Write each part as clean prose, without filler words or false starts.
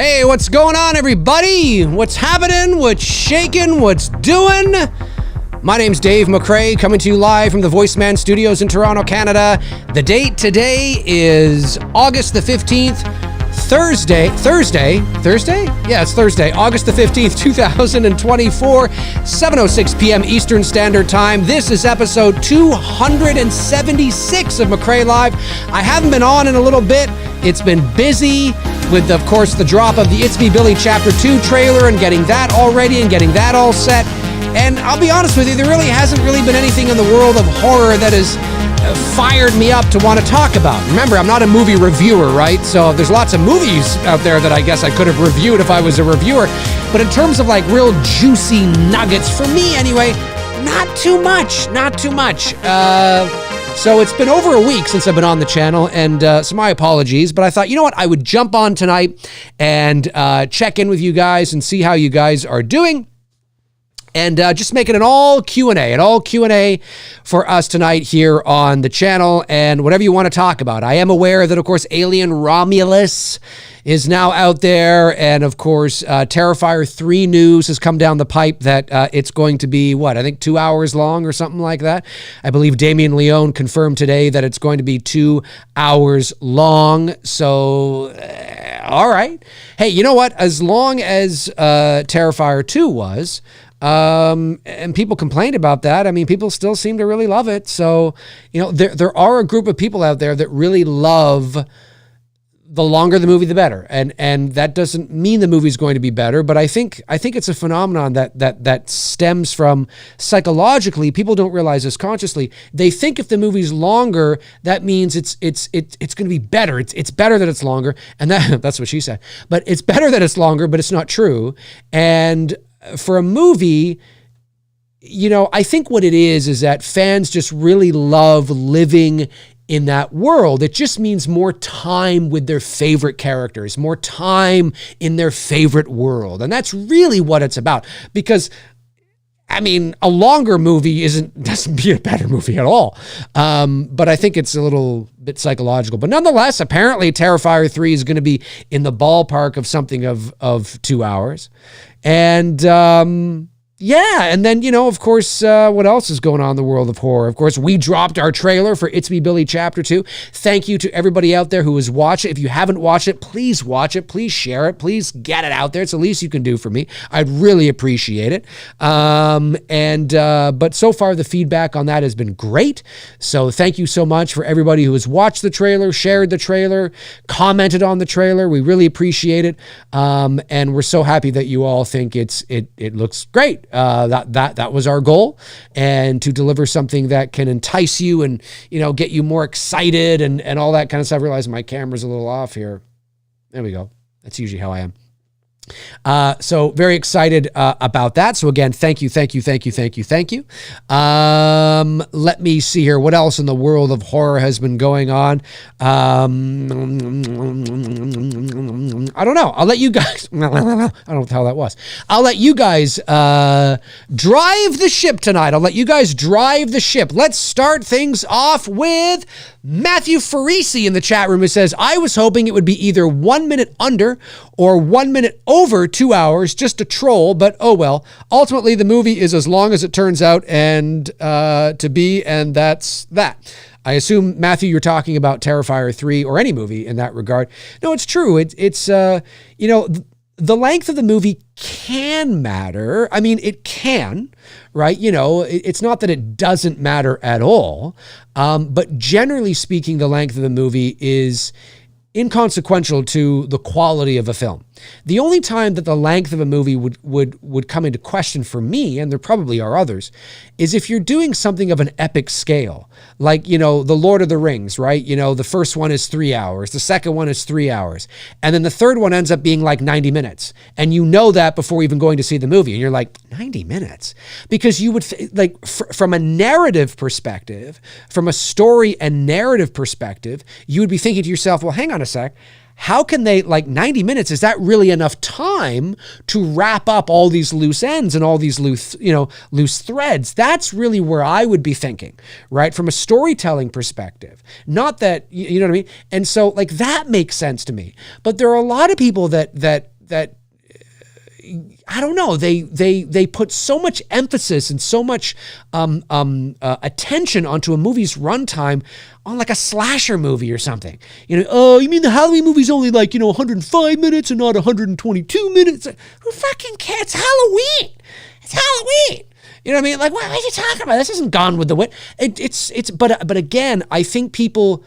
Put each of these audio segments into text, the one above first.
Hey, what's going on, everybody? What's happening? What's shaking? What's doing? My name's Dave Mcrae, coming to you live from the Voiceman Studios in Toronto, Canada. The date today is August the 15th, Thursday? Yeah, it's Thursday, August the 15th, 2024, 7:06 p.m. Eastern Standard Time. This is episode 276 of Mcrae Live. I haven't been on in a little bit. It's been busy with, of course, the drop of the It's Me Billy Chapter 2 trailer and getting that all ready and getting that all set. And I'll be honest with you, there really hasn't been anything in the world of horror that has fired me up to want to talk about. Remember, I'm not a movie reviewer, right? So there's lots of movies out there that I guess I could have reviewed if I was a reviewer. But in terms of like real juicy nuggets, for me anyway, not too much. So it's been over a week since I've been on the channel, and so my apologies, but I thought, you know what, I would jump on tonight and check in with you guys and see how you guys are doing. And just making an all Q&A for us tonight here on the channel, and whatever you want to talk about. I am aware that, of course, Alien Romulus is now out there, and of course, Terrifier 3 news has come down the pipe that it's going to be, I think 2 hours long or something like that. I believe Damien Leone confirmed today that it's going to be 2 hours long, so all right. Hey, you know what? As long as Terrifier 2 was... and people complained about that. I mean, people still seem to really love it. So, you know, there are a group of people out there that really love the longer the movie, the better. And that doesn't mean the movie's going to be better, but I think it's a phenomenon that stems from psychologically. People don't realize this consciously. They think if the movie's longer, that means it's going to be better. It's better that it's longer. And that's what she said. But it's better that it's longer, but it's not true. And for a movie, you know, I think what it is that fans just really love living in that world. It just means more time with their favorite characters, more time in their favorite world. And that's really what it's about. Because, I mean, a longer movie doesn't be a better movie at all. But I think it's a little bit psychological. But nonetheless, apparently Terrifier 3 is going to be in the ballpark of something of 2 hours. And yeah, and then, you know, of course, what else is going on in the world of horror? Of course, we dropped our trailer for It's Me Billy Chapter 2. Thank you to everybody out there who has watched it. If you haven't watched it, please watch it. Please share it. Please get it out there. It's the least you can do for me. I'd really appreciate it. But so far, the feedback on that has been great. So thank you so much for everybody who has watched the trailer, shared the trailer, commented on the trailer. We really appreciate it. And we're so happy that you all think it looks great. That was our goal, and to deliver something that can entice you and, you know, get you more excited and all that kind of stuff. I realize my camera's a little off here. There we go. That's usually how I am. So very excited about that. So again, thank you. Let me see here. What else in the world of horror has been going on? I don't know. I'll let you guys, I don't know what the hell that was. I'll let you guys drive the ship tonight. I'll let you guys drive the ship. Let's start things off with Matthew Farisi in the chat room, who says, I was hoping it would be either 1 minute under or 1 minute over 2 hours, just a troll, but oh well. Ultimately, the movie is as long as it turns out and to be, and that's that. I assume, Matthew, you're talking about Terrifier 3 or any movie in that regard. No, it's true. It's you know, the length of the movie can matter. I mean, it can, right? You know, it's not that it doesn't matter at all. But generally speaking, the length of the movie is inconsequential to the quality of a film. The only time that the length of a movie would come into question for me, and there probably are others, is if you're doing something of an epic scale, like, you know, The Lord of the Rings, right? You know, the first one is 3 hours, the second one is 3 hours, and then the third one ends up being like 90 minutes. And you know that before even going to see the movie, and you're like, 90 minutes? Because you would, from a narrative perspective, from a story and narrative perspective, you would be thinking to yourself, well, hang on a sec, how can they, 90 minutes, is that really enough time to wrap up all these loose ends and all these loose threads? That's really where I would be thinking, right? From a storytelling perspective. Not that, you know what I mean? And so, that makes sense to me. But there are a lot of people that I don't know. They put so much emphasis and so much attention onto a movie's runtime on like a slasher movie or something. Oh, you mean the Halloween movie's only like 105 minutes and not 122 minutes? Who fucking cares? It's Halloween. It's Halloween. You know what I mean? Like, what are you talking about? This isn't Gone with the Wind. But again, I think people.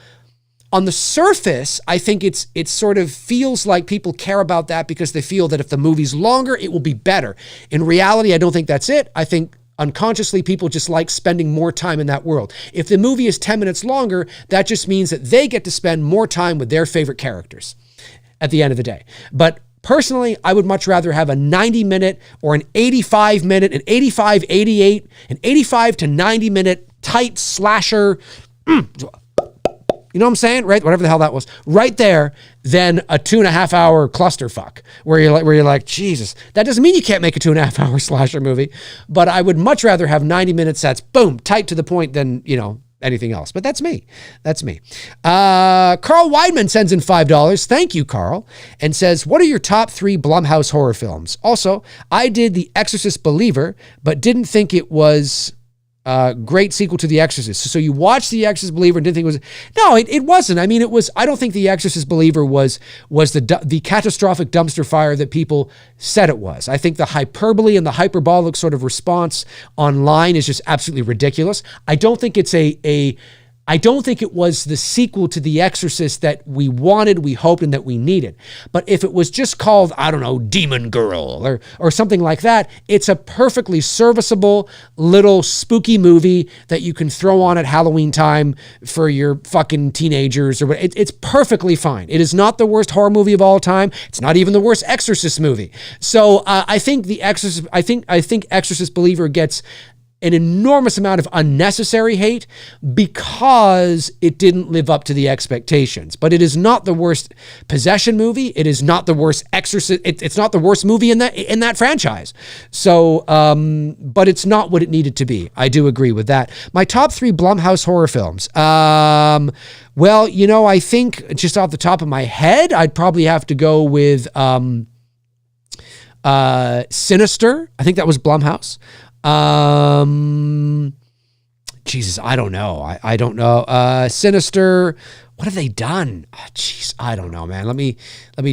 On the surface, I think it sort of feels like people care about that because they feel that if the movie's longer, it will be better. In reality, I don't think that's it. I think unconsciously people just like spending more time in that world. If the movie is 10 minutes longer, that just means that they get to spend more time with their favorite characters at the end of the day. But personally, I would much rather have a 90-minute or an 85-minute, an 85, 88, an 85 to 90-minute tight slasher. You know what I'm saying? Right? Whatever the hell that was. Right there, than a 2.5-hour clusterfuck where you're like, Jesus. That doesn't mean you can't make a 2.5-hour slasher movie, but I would much rather have 90-minute sets, boom, tight to the point than, anything else. But that's me. Carl Weidman sends in $5. Thank you, Carl. And says, what are your top 3 Blumhouse horror films? Also, I did The Exorcist Believer, but didn't think it was great sequel to The Exorcist. So you watched The Exorcist Believer and didn't think it was... No, it wasn't. I mean, it was... I don't think The Exorcist Believer was the catastrophic dumpster fire that people said it was. I think the hyperbole and the hyperbolic sort of response online is just absolutely ridiculous. I don't think it's I don't think it was the sequel to The Exorcist that we wanted, we hoped, and that we needed. But if it was just called, I don't know, Demon Girl or something like that, it's a perfectly serviceable little spooky movie that you can throw on at Halloween time for your fucking teenagers or whatever. It's perfectly fine. It is not the worst horror movie of all time. It's not even the worst Exorcist movie. So I think The Exorcist, I think Exorcist Believer gets an enormous amount of unnecessary hate because it didn't live up to the expectations. But it is not the worst possession movie. It is not the worst Exorcist. It's not the worst movie in that franchise. So, but it's not what it needed to be. I do agree with that. My top 3 Blumhouse horror films. Well, I think just off the top of my head, I'd probably have to go with Sinister. I think that was Blumhouse. Jesus, I don't know. I don't know. Sinister. What have they done? Oh, jeez, I don't know, man. Let me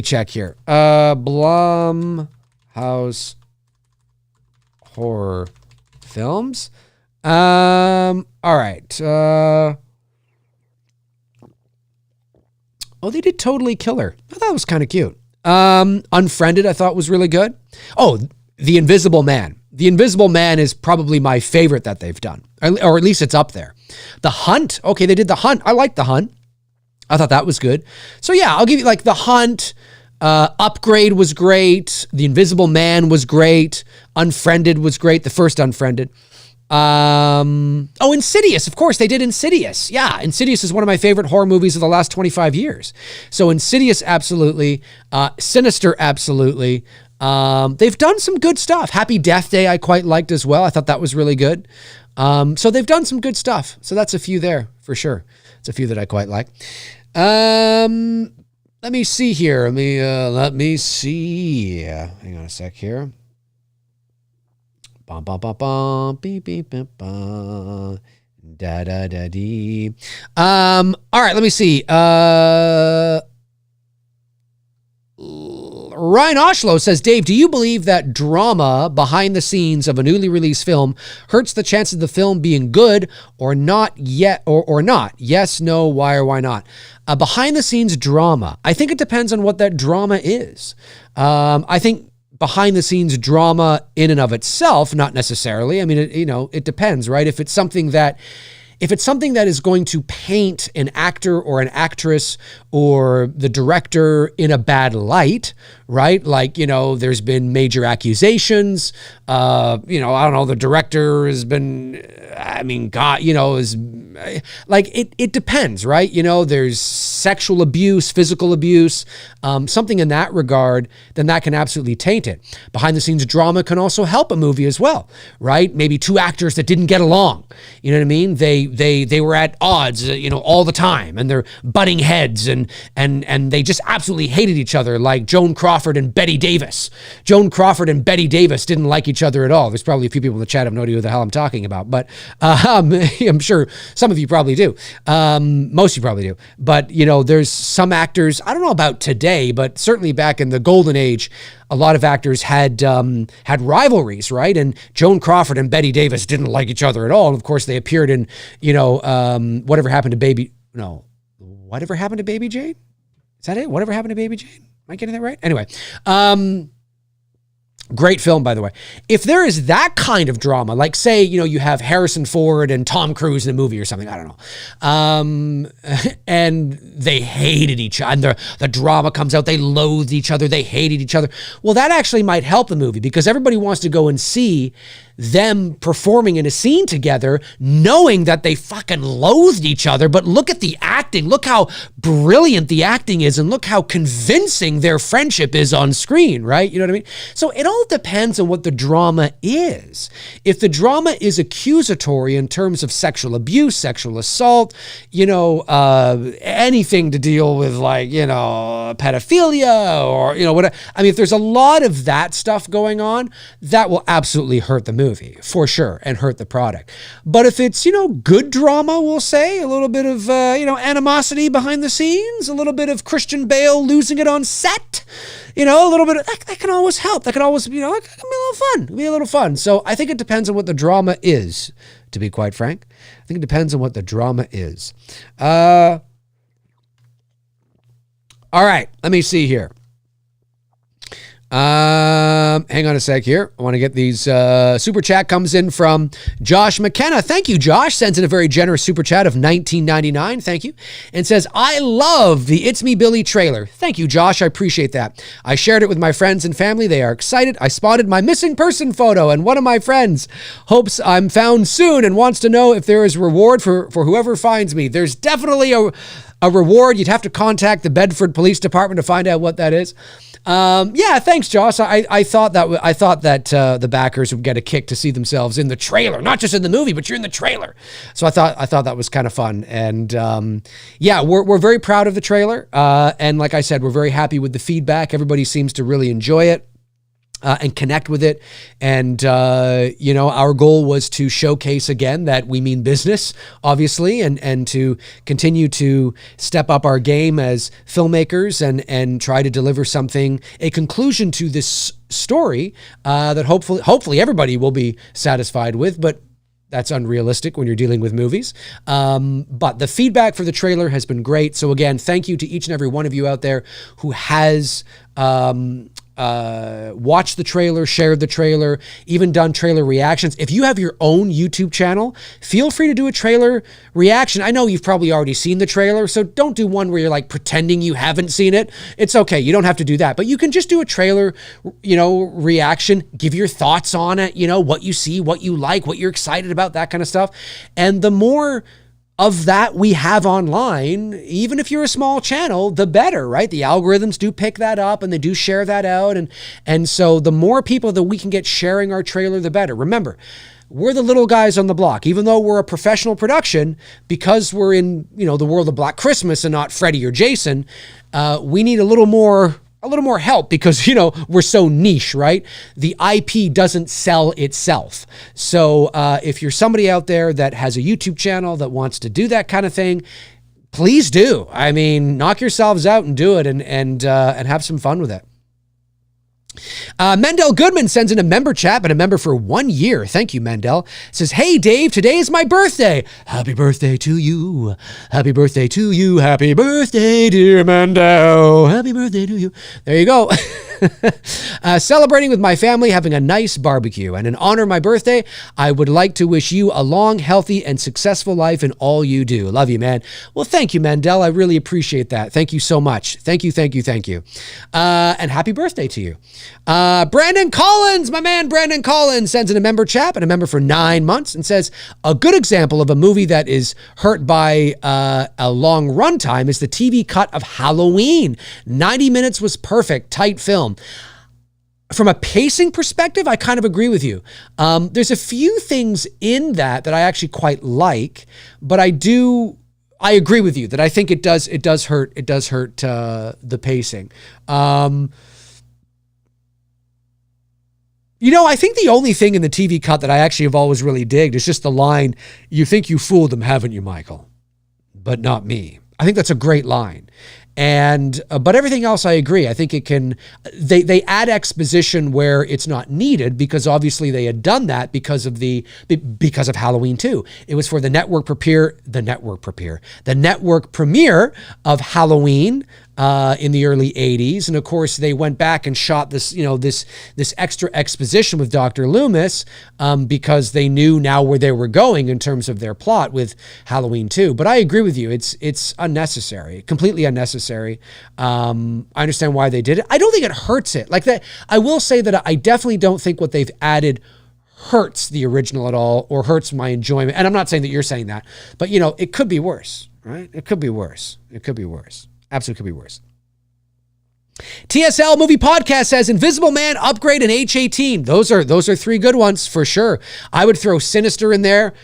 check here. Blumhouse horror films. All right. They did Totally Killer. I thought it was kind of cute. Unfriended, I thought was really good. Oh, The Invisible Man. The Invisible Man is probably my favorite that they've done, or at least it's up there. The Hunt. Okay, they did The Hunt. I liked The Hunt. I thought that was good. So yeah, I'll give you like The Hunt. Upgrade was great. The Invisible Man was great. Unfriended was great. The first Unfriended. Insidious. Of course, they did Insidious. Yeah, Insidious is one of my favorite horror movies of the last 25 years. So Insidious, absolutely. Sinister, absolutely. They've done some good stuff. Happy Death Day I quite liked as well. I thought that was really good. So they've done some good stuff. So that's a few there for sure. It's a few that I quite like. Let me see here. Let me see. Hang on a sec here. Bum, bum, bum, bum, beep, beep, beep, bum. Da, da, da, dee. All right, let me see. Ryan Oshlow says, Dave, do you believe that drama behind the scenes of a newly released film hurts the chances of the film being good or not yet, or not? Yes, no, why, or why not? Behind the scenes drama. I think it depends on what that drama is. I think behind the scenes drama in and of itself, not necessarily. I mean, it depends, right? If it's something that is going to paint an actor or an actress or the director in a bad light, right? Like, there's been major accusations. I don't know, the director has been, is like, it depends, right? There's sexual abuse, physical abuse, something in that regard, then that can absolutely taint it. Behind the scenes drama can also help a movie as well, right? Maybe two actors that didn't get along. You know what I mean? They they were at odds, all the time, and they're butting heads, and they just absolutely hated each other, like Joan Crawford and Bette Davis. Joan Crawford and Bette Davis didn't like each other at all. There's probably a few people in the chat have no idea what the hell I'm talking about, but I'm sure some of you probably do. Most of you probably do. But, there's some actors, I don't know about today, but certainly back in the golden age, a lot of actors had rivalries, right? And Joan Crawford and Bette Davis didn't like each other at all. And of course, they appeared in, Whatever Happened to Baby Jane? Is that it? Whatever Happened to Baby Jane? Am I getting that right? Anyway, great film, by the way. If there is that kind of drama, like say, you have Harrison Ford and Tom Cruise in a movie or something, I don't know. And they hated each other, and the drama comes out, they loathed each other, they hated each other. Well, that actually might help the movie, because everybody wants to go and see them performing in a scene together, knowing that they fucking loathed each other. But look at the acting. Look how brilliant the acting is, and look how convincing their friendship is on screen, right? You know what I mean? So it all depends on what the drama is. If the drama is accusatory in terms of sexual abuse, sexual assault, anything to deal with, like, pedophilia or, whatever. I mean, if there's a lot of that stuff going on, that will absolutely hurt the movie for sure and hurt the product. But if it's, good drama, we'll say, a little bit of, animosity behind the scenes, a little bit of Christian Bale losing it on set, a little bit of, that can always help. That can always, it can be a little fun. It'll be a little fun. So I think it depends on what the drama is, to be quite frank. I think it depends on what the drama is. All right, let me see here. Hang on a sec here. I want to get these. Super chat comes in from Josh McKenna. Thank you, Josh. Sends in a very generous super chat of $19.99. Thank you. And says, I love the It's Me Billy trailer. Thank you, Josh. I appreciate that. I shared it with my friends and family. They are excited. I spotted my missing person photo, and one of my friends hopes I'm found soon and wants to know if there is reward for whoever finds me. There's definitely a reward. You'd have to contact the Bedford Police Department to find out what that is. Yeah, thanks, Josh. I thought that the backers would get a kick to see themselves in the trailer, not just in the movie, but you're in the trailer. So I thought that was kind of fun. And yeah, we're very proud of the trailer. And like I said, we're very happy with the feedback. Everybody seems to really enjoy it. And connect with it. And, our goal was to showcase again that we mean business, obviously, and to continue to step up our game as filmmakers and try to deliver a conclusion to this story that hopefully everybody will be satisfied with, but that's unrealistic when you're dealing with movies. But the feedback for the trailer has been great. So again, thank you to each and every one of you out there who has watched the trailer, shared the trailer, even done trailer reactions. If you have your own YouTube channel, feel free to do a trailer reaction. I know you've probably already seen the trailer, so don't do one where you're like pretending you haven't seen it. It's okay. You don't have to do that, but you can just do a trailer, reaction, give your thoughts on it, what you see, what you like, what you're excited about, that kind of stuff. And the more of that we have online, even if you're a small channel, the better, right? The algorithms do pick that up and they do share that out. And so the more people that we can get sharing our trailer, the better. Remember, we're the little guys on the block. Even though we're a professional production, because we're in, the world of Black Christmas and not Freddy or Jason, we need a little more help because, we're so niche, right? The IP doesn't sell itself. So if you're somebody out there that has a YouTube channel that wants to do that kind of thing, please do. I mean, knock yourselves out and do it and have some fun with it. Mendel Goodman sends in a member chat, but a member for 1 year. Thank you, Mendel. Says, hey, Dave, today is my birthday. Happy birthday to you. Happy birthday to you. Happy birthday, dear Mendel. Happy birthday to you. There you go. Celebrating with my family, having a nice barbecue. And in honor of my birthday, I would like to wish you a long, healthy, and successful life in all you do. Love you, man. Well, thank you, Mendel. I really appreciate that. Thank you so much. Thank you. And happy birthday to you. Brandon Collins, my man Brandon Collins, sends in a member chat and a member for 9 months and says, a good example of a movie that is hurt by a long runtime is the TV cut of Halloween. 90 minutes was perfect, tight film. from a pacing perspective, I kind of agree with you. There's a few things in that I actually quite like, but I agree with you that I think it does hurt the pacing. I think the only thing in the TV cut that I actually have always really digged is just the line, "You think you fooled them, haven't you, Michael? But not me." I think that's a great line. And, but everything else I agree. I think they add exposition where it's not needed, because obviously they had done that because of Halloween 2. It was for the network premiere of Halloween, in the early 80s. And of course they went back and shot this, this extra exposition with Dr. Loomis, because they knew now where they were going in terms of their plot with Halloween 2. But I agree with you. It's unnecessary, completely unnecessary. I understand why they did it. I don't think it hurts it like that. I will say that I definitely don't think what they've added hurts the original at all, or hurts my enjoyment. And I'm not saying that you're saying that, but it could be worse, right? It could be worse. Absolutely could be worse. TSL Movie Podcast says Invisible Man, Upgrade, and H-18. Those are three good ones for sure. I would throw Sinister in there.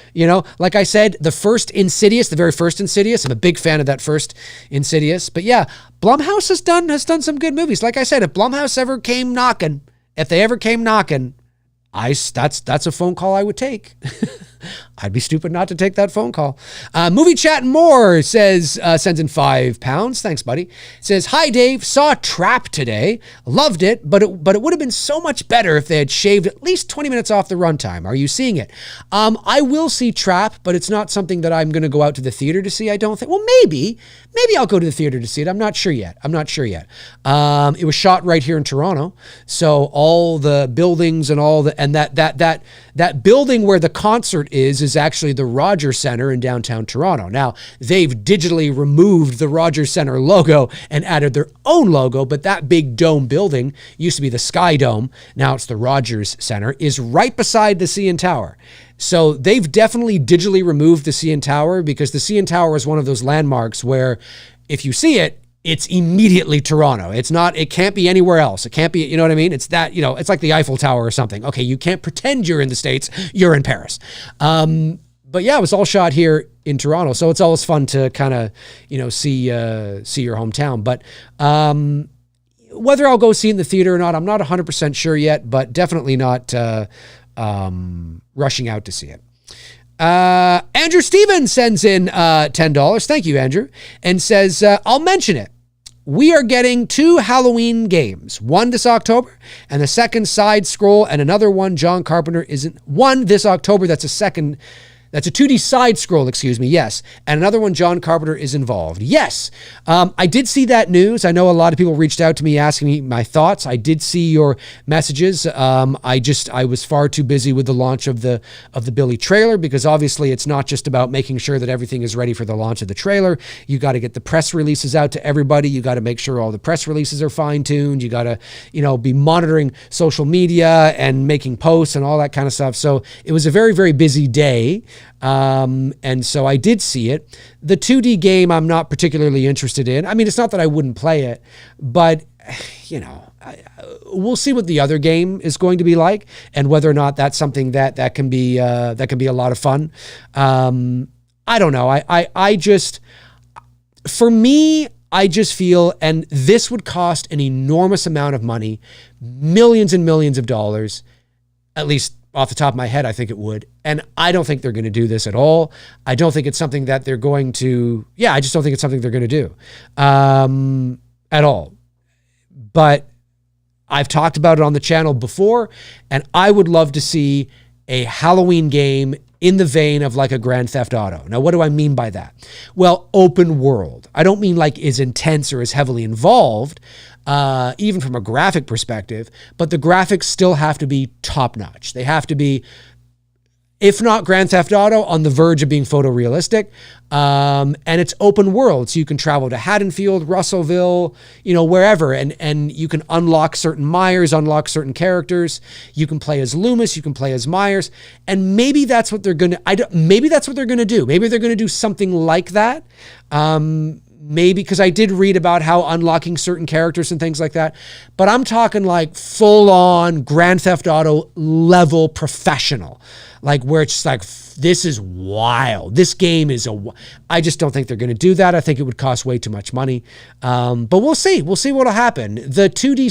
Like I said, the very first Insidious. I'm a big fan of that first Insidious. But yeah, Blumhouse has done some good movies. Like I said, if Blumhouse ever came knocking, that's a phone call I would take. I'd be stupid not to take that phone call. Movie Chat and More says, sends in £5. Thanks, buddy. Says, "Hi, Dave. Saw Trap today. Loved it, but it would have been so much better if they had shaved at least 20 minutes off the runtime. Are you seeing it?" I will see Trap, but it's not something that I'm going to go out to the theater to see, I don't think. Well, maybe I'll go to the theater to see it. I'm not sure yet. It was shot right here in Toronto. So all the buildings and that building where the concert is actually the Rogers Centre in downtown Toronto. Now, they've digitally removed the Rogers Centre logo and added their own logo, but that big dome building used to be the Sky Dome. Now it's the Rogers Centre, is right beside the CN Tower. So they've definitely digitally removed the CN Tower, because the CN Tower is one of those landmarks where if you see it, it's immediately Toronto. It can't be anywhere else. It can't be, you know what I mean? It's that, it's like the Eiffel Tower or something. Okay, you can't pretend you're in the States, you're in Paris. But yeah, it was all shot here in Toronto. So it's always fun to kind of, see your hometown. But whether I'll go see it in the theater or not, I'm not 100% sure yet, but definitely not rushing out to see it. Andrew Stevens sends in $10. Thank you, Andrew. And says, "I'll mention it. We are getting 2 Halloween games, one this October and the second side scroll, and another one John Carpenter isn't one this October. That's a 2D side scroll, yes. And another one, John Carpenter is involved. Yes. I did see that news. I know a lot of people reached out to me asking me my thoughts. I did see your messages. I was far too busy with the launch of the Billy trailer, because obviously it's not just about making sure that everything is ready for the launch of the trailer. You got to get the press releases out to everybody. You got to make sure all the press releases are fine-tuned. You got to, be monitoring social media and making posts and all that kind of stuff. So it was a very, very busy day. And so I did see it. The 2D game I'm not particularly interested in. I mean, it's not that I wouldn't play it, but we'll see what the other game is going to be like, and whether or not that's something that can be a lot of fun. I don't know. For me, I just feel, and this would cost an enormous amount of money, millions and millions of dollars, at least off the top of my head, I think it would. And I don't think they're going to do this at all. I don't think it's something that they're going to, I just don't think it's something they're going to do at all. But I've talked about it on the channel before, and I would love to see a Halloween game in the vein of like a Grand Theft Auto. Now, what do I mean by that? Well, open world. I don't mean like as intense or as heavily involved, even from a graphic perspective, but the graphics still have to be top notch. They have to be, if not Grand Theft Auto, on the verge of being photorealistic. And it's open world. So you can travel to Haddonfield, Russellville, wherever. And you can unlock certain Myers, unlock certain characters. You can play as Loomis, you can play as Myers. And maybe that's what they're going to, maybe that's what they're going to do. Maybe they're going to do something like that. maybe, because I did read about how unlocking certain characters and things like that, but I'm talking like full on Grand Theft Auto level professional, like where it's just like, this is wild. This game is I just don't think they're going to do that. I think it would cost way too much money. But we'll see. We'll see what'll happen. The 2D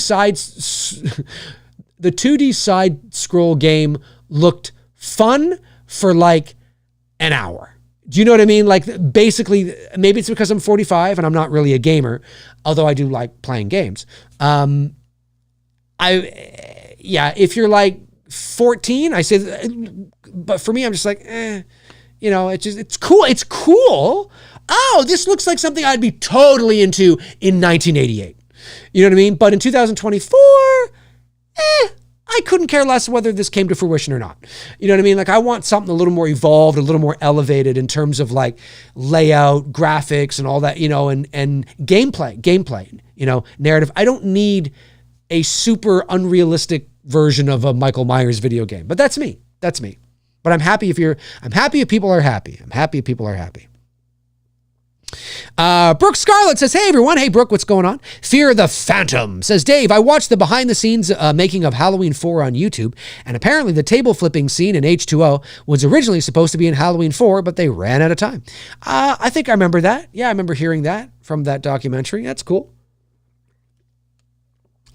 side scroll game looked fun for like an hour. Do you know what I mean? Like basically, maybe it's because I'm 45 and I'm not really a gamer, although I do like playing games. If you're like 14, I say, but for me, I'm just like, it's cool. It's cool. Oh, this looks like something I'd be totally into in 1988. You know what I mean? But in 2024, I couldn't care less whether this came to fruition or not. You know what I mean? Like I want something a little more evolved, a little more elevated in terms of like layout, graphics and all that, and gameplay, narrative. I don't need a super unrealistic version of a Michael Myers video game, but that's me. But I'm happy if people are happy. Brooke Scarlett says, hey everyone. Hey Brooke, what's going on? Fear the Phantom says, Dave, I watched the behind the scenes making of Halloween 4 on YouTube, and apparently the table flipping scene in H2O was originally supposed to be in Halloween 4, but they ran out of time. I think I remember that. Yeah, I remember hearing that from that documentary. That's cool.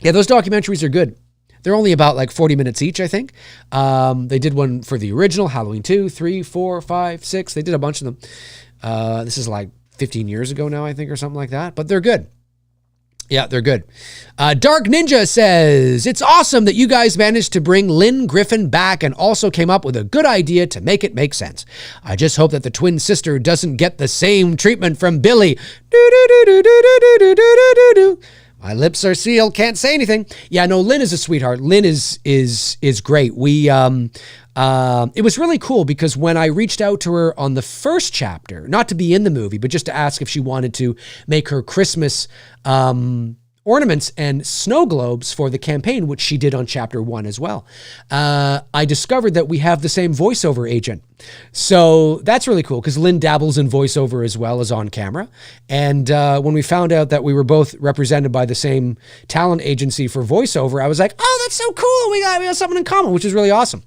Yeah, those documentaries are good. They're only about like 40 minutes each, I think. They did one for the original, Halloween 2, 3, 4, 5, 6. They did a bunch of them. This is like 15 years ago now, I think, or something like that. But they're good. Yeah, they're good. Dark Ninja says, it's awesome that you guys managed to bring Lynn Griffin back and also came up with a good idea to make it make sense. I just hope that the twin sister doesn't get the same treatment from Billy. My lips are sealed, can't say anything. Yeah, no, Lynn is a sweetheart. Lynn is great. It was really cool because when I reached out to her on the first chapter, not to be in the movie, but just to ask if she wanted to make her Christmas ornaments and snow globes for the campaign, which she did on chapter 1 as well, I discovered that we have the same voiceover agent. So that's really cool because Lynn dabbles in voiceover as well as on camera. And when we found out that we were both represented by the same talent agency for voiceover, I was like, oh, that's so cool. We got something in common, which is really awesome.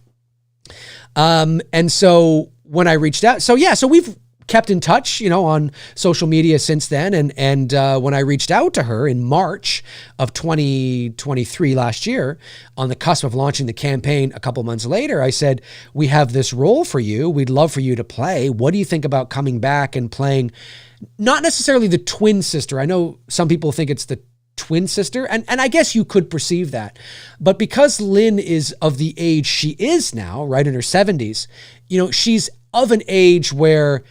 And so when I reached out, so we've kept in touch, on social media since then. And when I reached out to her in March of 2023 last year, on the cusp of launching the campaign a couple months later, I said, we have this role for you. We'd love for you to play. What do you think about coming back and playing, not necessarily the twin sister? I know some people think it's the twin sister, and I guess you could perceive that. But because Lynn is of the age she is now, right, in her 70s, she's of an age where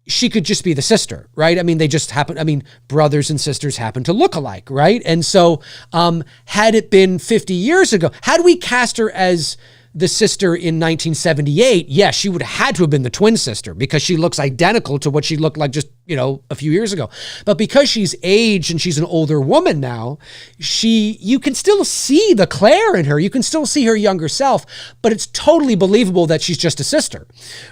she could just be the sister, right? I mean, they just happen, brothers and sisters happen to look alike, right? And so had it been 50 years ago, had we cast her as the sister in 1978, yes, she would have had to have been the twin sister because she looks identical to what she looked like just, a few years ago. But because she's aged and she's an older woman now, you can still see the Claire in her. You can still see her younger self, but it's totally believable that she's just a sister,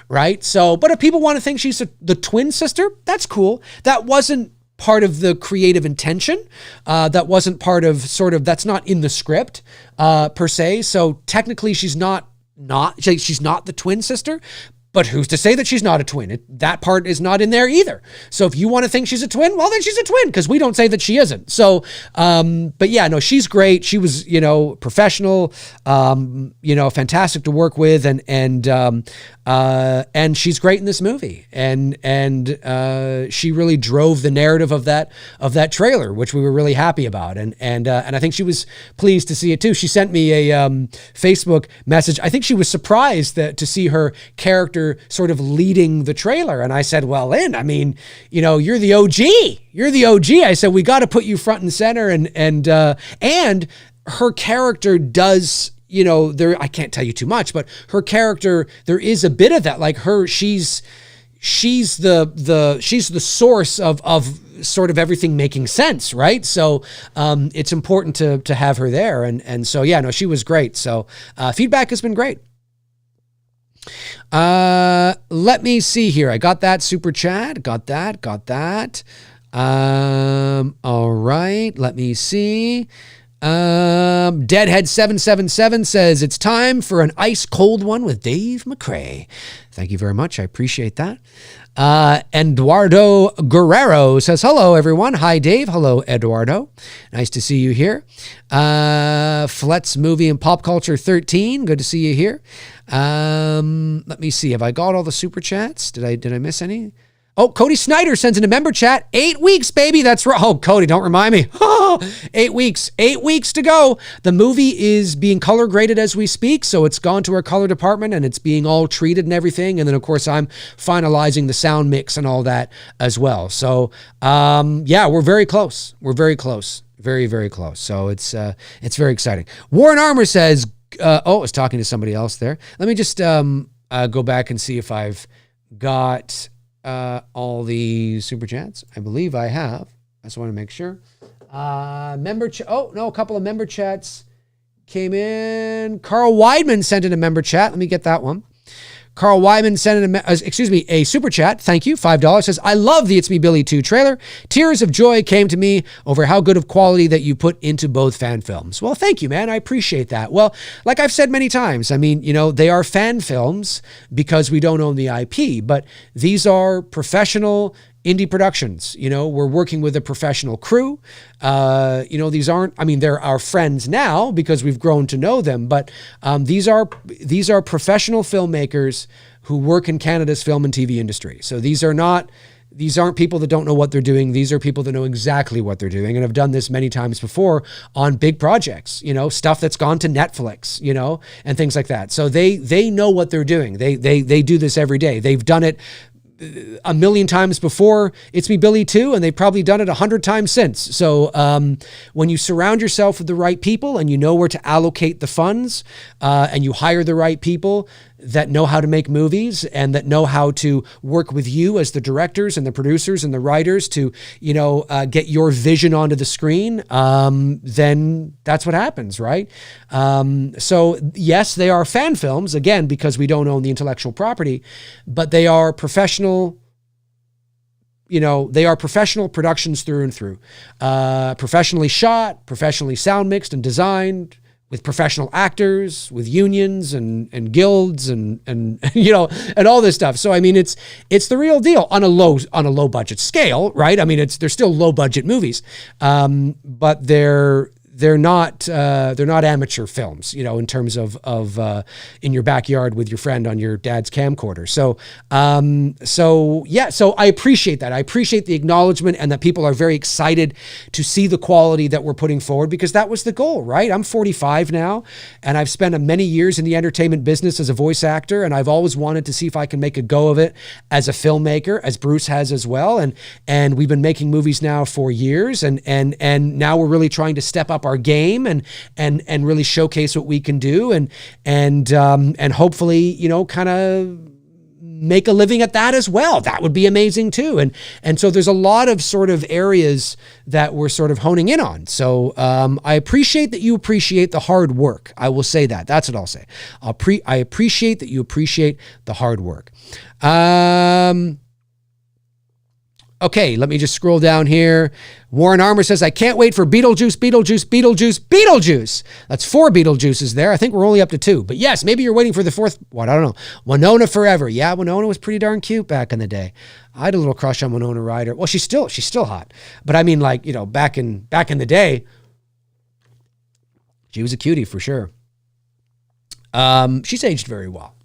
right? So, but if people want to think she's the twin sister, that's cool. That wasn't part of the creative intention. That wasn't part of that's not in the script per se. So technically she's not the twin sister, but who's to say that she's not a twin? That part is not in there either. So if you want to think she's a twin, well, then she's a twin because we don't say that she isn't. So, but yeah, no, she's great. She was, professional, fantastic to work with, and she's great in this movie. And she really drove the narrative of that trailer, which we were really happy about. And I think she was pleased to see it too. She sent me a Facebook message. I think she was surprised to see her character sort of leading the trailer. And I said, well, Lynn, you're the OG. You're the OG. I said, we got to put you front and center. And her character does, I can't tell you too much, but her character, there is a bit of that, like she's the source of sort of everything making sense, right? So it's important to have her there. And so, yeah, no, she was great. So feedback has been great. Let me see here. I got that super chat. Got that. All right, let me see. Deadhead777 says, it's time for an ice cold one with Dave Mcrae. Thank you very much. I appreciate that. Eduardo Guerrero says, hello, everyone. Hi, Dave. Hello, Eduardo. Nice to see you here. Flet's Movie and Pop Culture 13. Good to see you here. Let me see. Have I got all the super chats? Did I miss any? Oh, Cody Snyder sends in a member chat. 8 weeks, baby. That's right. Oh, Cody, don't remind me. 8 weeks. 8 weeks to go. The movie is being color graded as we speak, so it's gone to our color department and it's being all treated and everything. And then, of course, I'm finalizing the sound mix and all that as well. So, yeah, we're very close. We're very close. Very, very close. So it's very exciting. Warren Armour says, I was talking to somebody else there. Let me just go back and see if I've got all the super chats. I believe I have. I just want to make sure. A couple of member chats came in. Carl Weidman sent in a member chat. Let me get that one. Carl Wyman sent in a super chat. Thank you. $5 says, I love the It's Me Billy 2 trailer. Tears of joy came to me over how good of quality that you put into both fan films. Well, thank you, man. I appreciate that. Well, like I've said many times, I mean, they are fan films because we don't own the IP, but these are professional indie productions. We're working with a professional crew. These aren't, they're our friends now because we've grown to know them, but these are professional filmmakers who work in Canada's film and TV industry. So these aren't people that don't know what they're doing. These are people that know exactly what they're doing and have done this many times before on big projects, stuff that's gone to Netflix, and things like that. So they know what they're doing. They do this every day. They've done it a million times before It's Me Billy 2, and they've probably done it 100 times since. So when you surround yourself with the right people and you know where to allocate the funds and you hire the right people that know how to make movies and that know how to work with you as the directors and the producers and the writers to, get your vision onto the screen, then that's what happens, right? So yes, they are fan films, again, because we don't own the intellectual property, but they are professional productions through and through, professionally shot, professionally sound mixed and designed, with professional actors, with unions and guilds and all this stuff. So it's the real deal on a low budget scale, right? They're still low budget movies, but they're not amateur films, in terms of in your backyard with your friend on your dad's camcorder. So I appreciate that. I appreciate the acknowledgement and that people are very excited to see the quality that we're putting forward, because that was the goal, right? I'm 45 now and I've spent many years in the entertainment business as a voice actor, and I've always wanted to see if I can make a go of it as a filmmaker, as Bruce has as well. And we've been making movies now for years, and now we're really trying to step up our game and really showcase what we can do and hopefully, kind of make a living at that as well. That would be amazing too. And so there's a lot of sort of areas that we're sort of honing in on. So I appreciate that you appreciate the hard work. I will say that. That's what I'll say. I appreciate that you appreciate the hard work. Okay, let me just scroll down here. Warren Armour says, I can't wait for Beetlejuice. That's 4 Beetlejuices there. I think we're only up to 2. But yes, maybe you're waiting for the 4th one. I don't know. Winona Forever. Yeah, Winona was pretty darn cute back in the day. I had a little crush on Winona Ryder. Well, she's still hot. But back in the day, she was a cutie for sure. She's aged very well.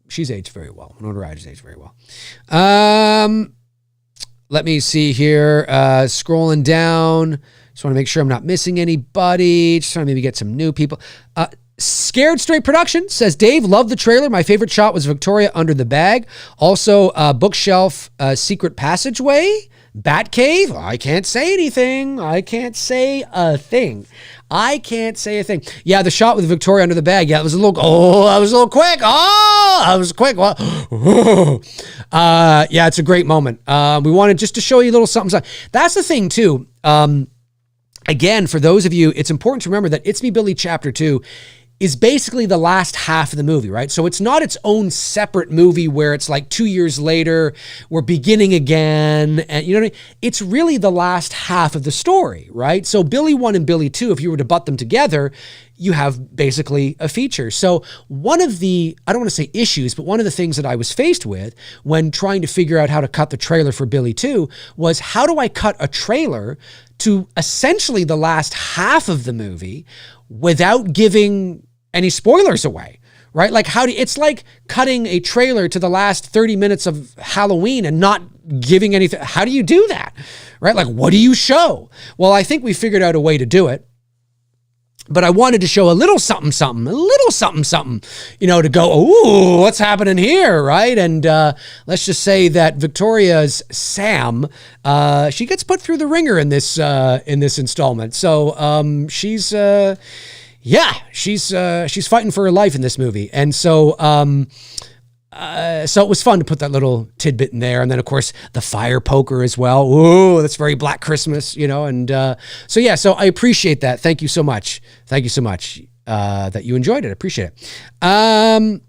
Winona Ryder's aged very well. Let me see here, scrolling down. Just want to make sure I'm not missing anybody. Just trying to maybe get some new people. Scared Straight Production says, Dave, love the trailer. My favorite shot was Victoria under the bag. Also, bookshelf, secret passageway, Batcave. I can't say anything. I can't say a thing. Yeah, the shot with Victoria under the bag. Yeah, that was a little quick. I was quick. Yeah, it's a great moment. We wanted just to show you a little something. That's the thing too. Again, for those of you, it's important to remember that It's Me Billy Chapter 2 is basically the last half of the movie, right? So it's not its own separate movie where it's like 2 years later, we're beginning again. And you know what I mean? It's really the last half of the story, right? So Billy 1 and Billy 2, if you were to butt them together, you have basically a feature. So one of the, I don't want to say issues, but one of the things that I was faced with when trying to figure out how to cut the trailer for Billy 2 was, how do I cut a trailer to essentially the last half of the movie without giving any spoilers away, right? Like it's like cutting a trailer to the last 30 minutes of Halloween and not giving anything. How do you do that, right? Like, what do you show? Well, I think we figured out a way to do it. But I wanted to show a little something, you know, to go, ooh, what's happening here, right? And let's just say that Victoria's Sam, she gets put through the ringer in this installment. So she's fighting for her life in this movie, and so it was fun to put that little tidbit in there. And then, of course, the fire poker as well. Ooh, that's very Black Christmas, you know. And so I appreciate that. Thank you so much. Thank you so much that you enjoyed it. I appreciate it.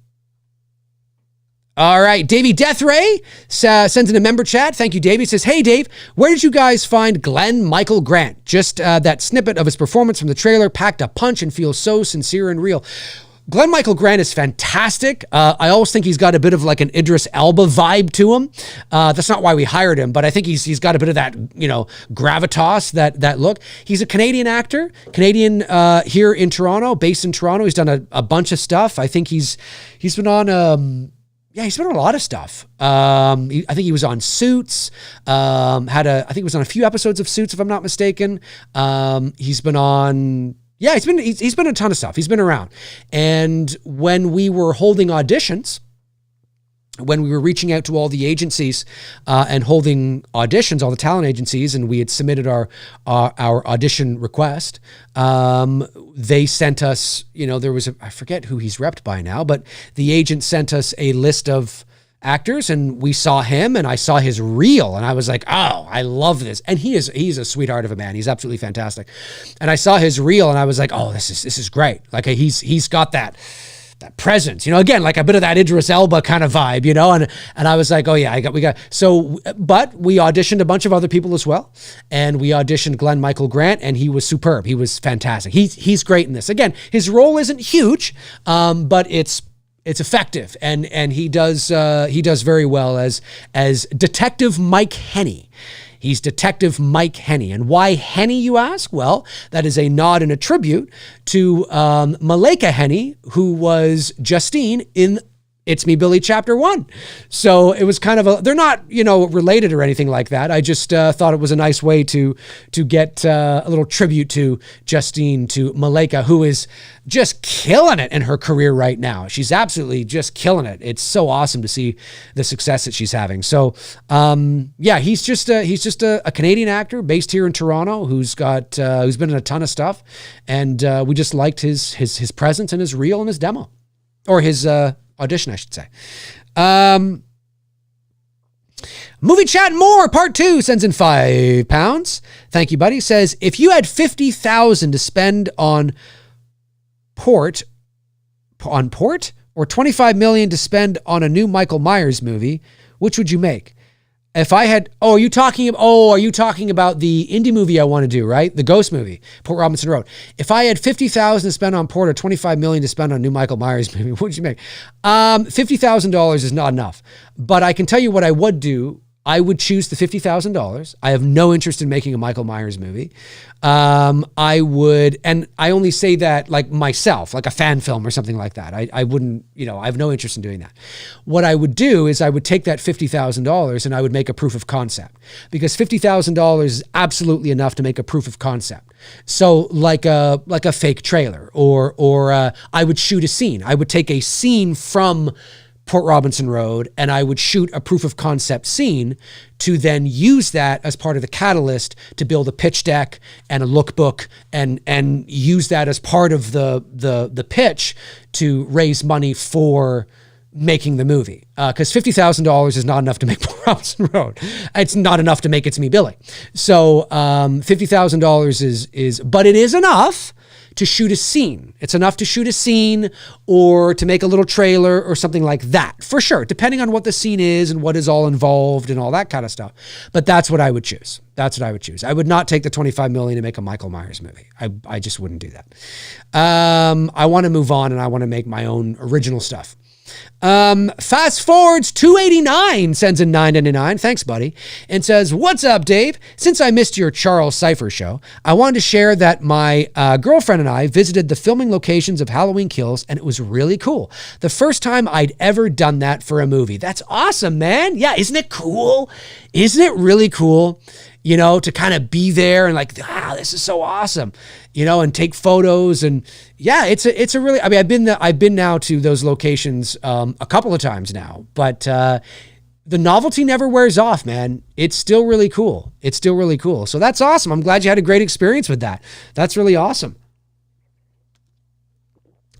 All right. Davey Deathray sends in a member chat. Thank you, Davey. Says, hey, Dave, where did you guys find Glenn Michael Grant? Just that snippet of his performance from the trailer packed a punch and feels so sincere and real. Glenn Michael Grant is fantastic. I always think he's got a bit of like an Idris Elba vibe to him. That's not why we hired him, but I think he's got a bit of that, you know, gravitas, that look. He's a Canadian actor, here in Toronto, based in Toronto. He's done a bunch of stuff. I think he's been on he's been on a lot of stuff. I think he was on Suits. I think he was on a few episodes of Suits, if I'm not mistaken. He's been on. Yeah, he's been a ton of stuff. He's been around. And when we were holding auditions, when we were reaching out to all the agencies and holding auditions, all the talent agencies, and we had submitted our audition request, they sent us, you know, I forget who he's repped by now, but the agent sent us a list of actors, and we saw him, and I saw his reel, and I was like, oh, I love this. And he's a sweetheart of a man. He's absolutely fantastic. And I saw his reel, and I was like, oh, this is great. Like he's got that presence, you know, again, like a bit of that Idris Elba kind of vibe, you know, and I was like, oh yeah, but we auditioned a bunch of other people as well. And we auditioned Glenn Michael Grant, and he was superb. He was fantastic. He's great in this. Again, his role isn't huge, but it's effective, and he does very well as Detective Mike Henney. He's Detective Mike Henney. And why Henney, you ask? Well, that is a nod and a tribute to Malaika Henney, who was Justine in It's Me, Billy, Chapter 1. So it was kind of they're not, you know, related or anything like that. I just thought it was a nice way to get a little tribute to Justine, to Malaika, who is just killing it in her career right now. She's absolutely just killing it. It's so awesome to see the success that she's having. So, he's just a Canadian actor based here in Toronto who's been in a ton of stuff. And we just liked his presence and his reel and his demo, or his audition, I should say. Movie Chat and More, Part 2, sends in £5. Thank you, buddy. Says, if you had $50,000 to spend on port, or $25 million to spend on a new Michael Myers movie, which would you make? If I had, are you talking about the indie movie I want to do, right? The ghost movie, Port Robinson Road. If I had $50,000 to spend on port or $25 million to spend on a new Michael Myers movie, what would you make? $50,000 is not enough, but I can tell you what I would do. I would choose the $50,000. I have no interest in making a Michael Myers movie. I would, and I only say that like myself, like a fan film or something like that. I wouldn't, you know, I have no interest in doing that. What I would do is I would take that $50,000 and I would make a proof of concept, because $50,000 is absolutely enough to make a proof of concept. So like a fake trailer, or I would shoot a scene. I would take a scene from Port Robinson Road, and I would shoot a proof of concept scene to then use that as part of the catalyst to build a pitch deck and a lookbook, and use that as part of the pitch to raise money for making the movie. Because $50,000 is not enough to make Port Robinson Road. It's not enough to make It's Me, Billy. So $50,000 is, but it is enough to shoot a scene. It's enough to shoot a scene or to make a little trailer or something like that, for sure, depending on what the scene is and what is all involved and all that kind of stuff. But that's what I would choose. That's what I would choose. I would not take the $25 million to make a Michael Myers movie. I just wouldn't do that. I want to move on and I want to make my own original stuff. Fast Forwards 289 sends in $9.99. Thanks, buddy. And says, what's up, Dave? Since I missed your Charles Cypher show, I wanted to share that my girlfriend and I visited the filming locations of Halloween Kills, and it was really cool. The first time I'd ever done that for a movie. That's awesome, man. Yeah, isn't it cool? Isn't it really cool? You know, to kind of be there and like, this is so awesome, you know, and take photos. And yeah, it's a really, I mean, I've been now to those locations a couple of times now, but the novelty never wears off, man. It's still really cool. It's still really cool. So that's awesome. I'm glad you had a great experience with that. That's really awesome.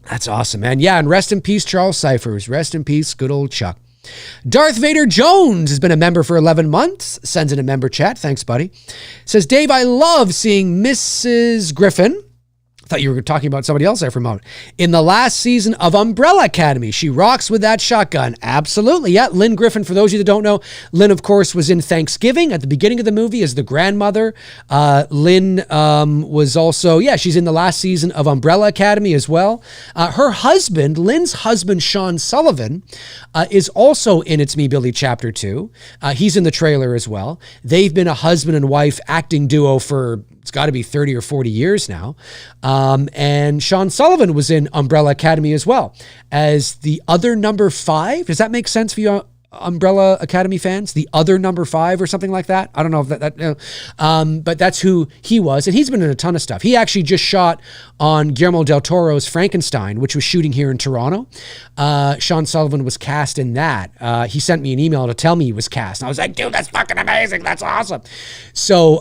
That's awesome, man. Yeah. And rest in peace, Charles Cyphers. Rest in peace, good old Chuck. Darth Vader Jones has been a member for 11 months. Sends in a member chat. Thanks, buddy. Says, Dave, I love seeing Mrs. Griffin. I thought you were talking about somebody else there for a moment. In the last season of Umbrella Academy, she rocks with that shotgun. Absolutely. Yeah. Lynn Griffin, for those of you that don't know, Lynn, of course, was in Thanksgiving at the beginning of the movie as the grandmother. Lynn was also, she's in the last season of Umbrella Academy as well. Her husband, Lynn's husband, Sean Sullivan, is also in It's Me, Billy Chapter 2. He's in the trailer as well. They've been a husband and wife acting duo for, it's got to be 30 or 40 years now. And Sean Sullivan was in Umbrella Academy as well as the other number 5. Does that make sense for you Umbrella Academy fans? The other number 5 or something like that? I don't know if but that's who he was. And he's been in a ton of stuff. He actually just shot on Guillermo del Toro's Frankenstein, which was shooting here in Toronto. Sean Sullivan was cast in that. He sent me an email to tell me he was cast. And I was like, dude, that's fucking amazing. That's awesome. So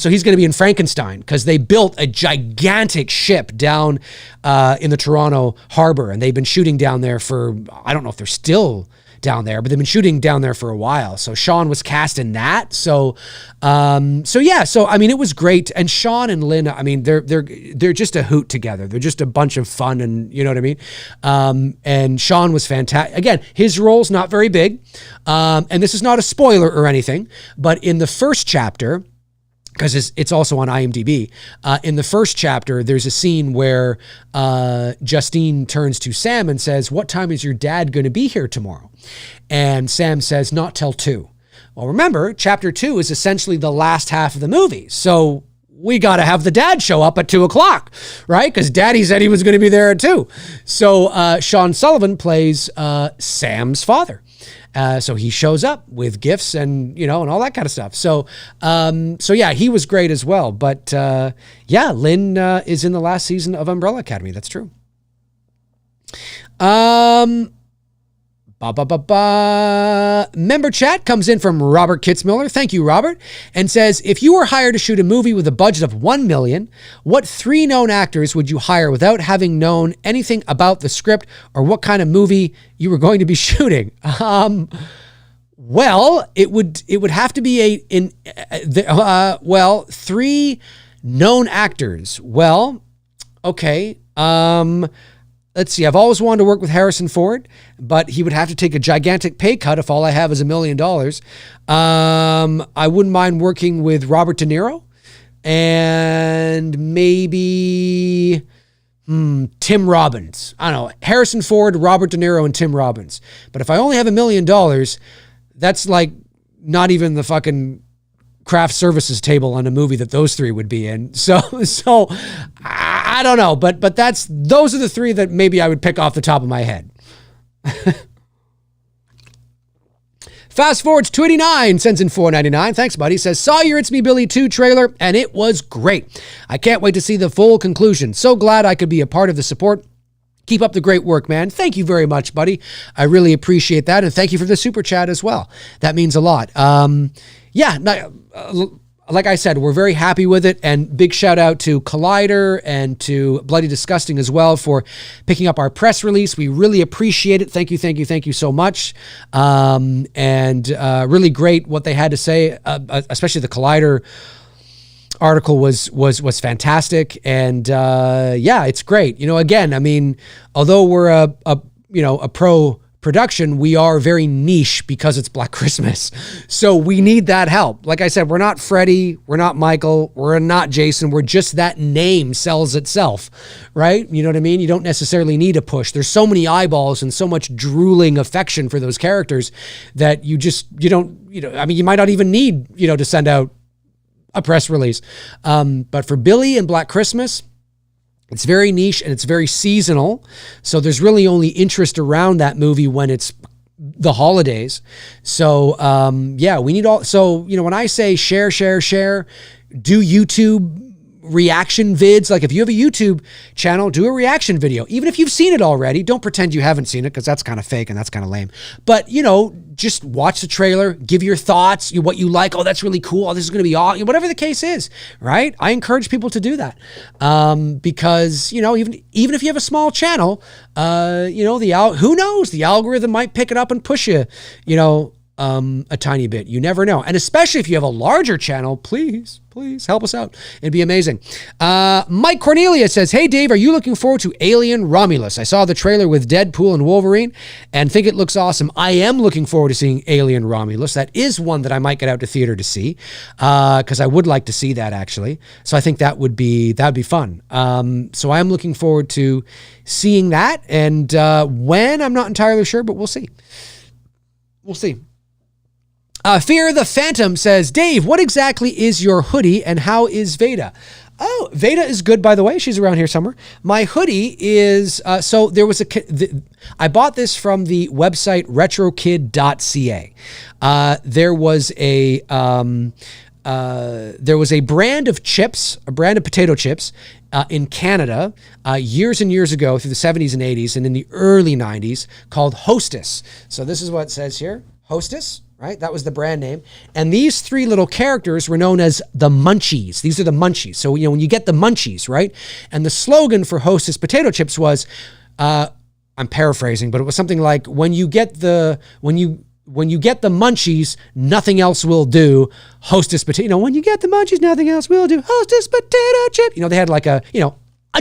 he's going to be in Frankenstein because they built a gigantic ship down in the Toronto harbor. And they've been shooting down there for, I don't know if they're still down there, but they've been shooting down there for a while. So Sean was cast in that. So I mean, it was great. And Sean and Lynn, I mean, they're just a hoot together. They're just a bunch of fun, and you know what I mean? And Sean was fantastic. Again, his role's not very big. And this is not a spoiler or anything, but in the first chapter, because it's also on IMDb. In the first chapter, there's a scene where Justine turns to Sam and says, what time is your dad going to be here tomorrow? And Sam says, not till 2. Well, remember, chapter 2 is essentially the last half of the movie. So we got to have the dad show up at 2 o'clock, right? Because daddy said he was going to be there at 2. So Sean Sullivan plays Sam's father. So he shows up with gifts and, you know, and all that kind of stuff. So yeah, he was great as well. But Lynn is in the last season of Umbrella Academy. That's true. Member chat comes in from Robert Kitzmiller. Thank you, Robert. And says, if you were hired to shoot a movie with a budget of $1 million, what 3 known actors would you hire without having known anything about the script or what kind of movie you were going to be shooting? Well, it would have to be 3 known actors. Well, okay. Let's see. I've always wanted to work with Harrison Ford, but he would have to take a gigantic pay cut if all I have is $1 million. I wouldn't mind working with Robert De Niro and maybe Tim Robbins. I don't know. Harrison Ford, Robert De Niro, and Tim Robbins. But if I only have $1 million, that's like not even the fucking craft services table on a movie that those 3 would be in. So I don't know, but those are the 3 that maybe I would pick off the top of my head. Fast Forwards 289 sends in $4.99. Thanks, buddy. Says, saw your It's Me Billy 2 trailer and it was great. I can't wait to see the full conclusion. So glad I could be a part of the support. Keep up the great work, man. Thank you very much, buddy. I really appreciate that. And thank you for the super chat as well. That means a lot. Like I said, we're very happy with it, and big shout out to Collider and to Bloody Disgusting as well for picking up our press release. We really appreciate it. Thank you so much. And really great what they had to say, especially the Collider article was fantastic, and yeah, it's great. Again, I mean, although we're a pro production, we are very niche because it's Black Christmas. So we need that help. Like I said, we're not Freddie, we're not Michael, we're not Jason. We're just that name sells itself, right? You know what I mean? You don't necessarily need a push. There's so many eyeballs and so much drooling affection for those characters that you might not even need, to send out a press release. But for Billy and Black Christmas, it's very niche and it's very seasonal. So there's really only interest around that movie when it's the holidays. So, yeah, we need all, so, when I say share, do YouTube reaction vids. Like if you have a YouTube channel, do a reaction video. Even if you've seen it already, don't pretend you haven't seen it because that's kind of fake and that's kind of lame. But, just watch the trailer, give your thoughts, what you like. Oh, that's really cool. Oh, this is going to be awesome. Whatever the case is, right? I encourage people to do that because, even if you have a small channel, who knows? The algorithm might pick it up and push you, a tiny bit. You never know. And especially if you have a larger channel, please help us out. It'd be amazing. Mike Cornelia says, hey Dave, are you looking forward to Alien Romulus? I saw the trailer with Deadpool and Wolverine and think it looks awesome. I am looking forward to seeing Alien Romulus. That is one that I might get out to theater to see because I would like to see that actually. So I think that would be fun. So I am looking forward to seeing that. And when, I'm not entirely sure, but we'll see. Fear the Phantom says, Dave, what exactly is your hoodie and how is Veda? Oh, Veda is good, by the way. She's around here somewhere. My hoodie is, so there was I bought this from the website retrokid.ca. There was a brand of chips, a brand of potato chips in Canada years and years ago through the 70s and 80s and in the early 90s called Hostess. So this is what it says here, Hostess. Right? That was the brand name. And these three little characters were known as the Munchies. These are the Munchies. So, when you get the Munchies, right? And the slogan for Hostess potato chips was, I'm paraphrasing, but it was something like, when you get the Munchies, nothing else will do. Hostess potato. When you get the Munchies, nothing else will do. Hostess potato chip. They had like a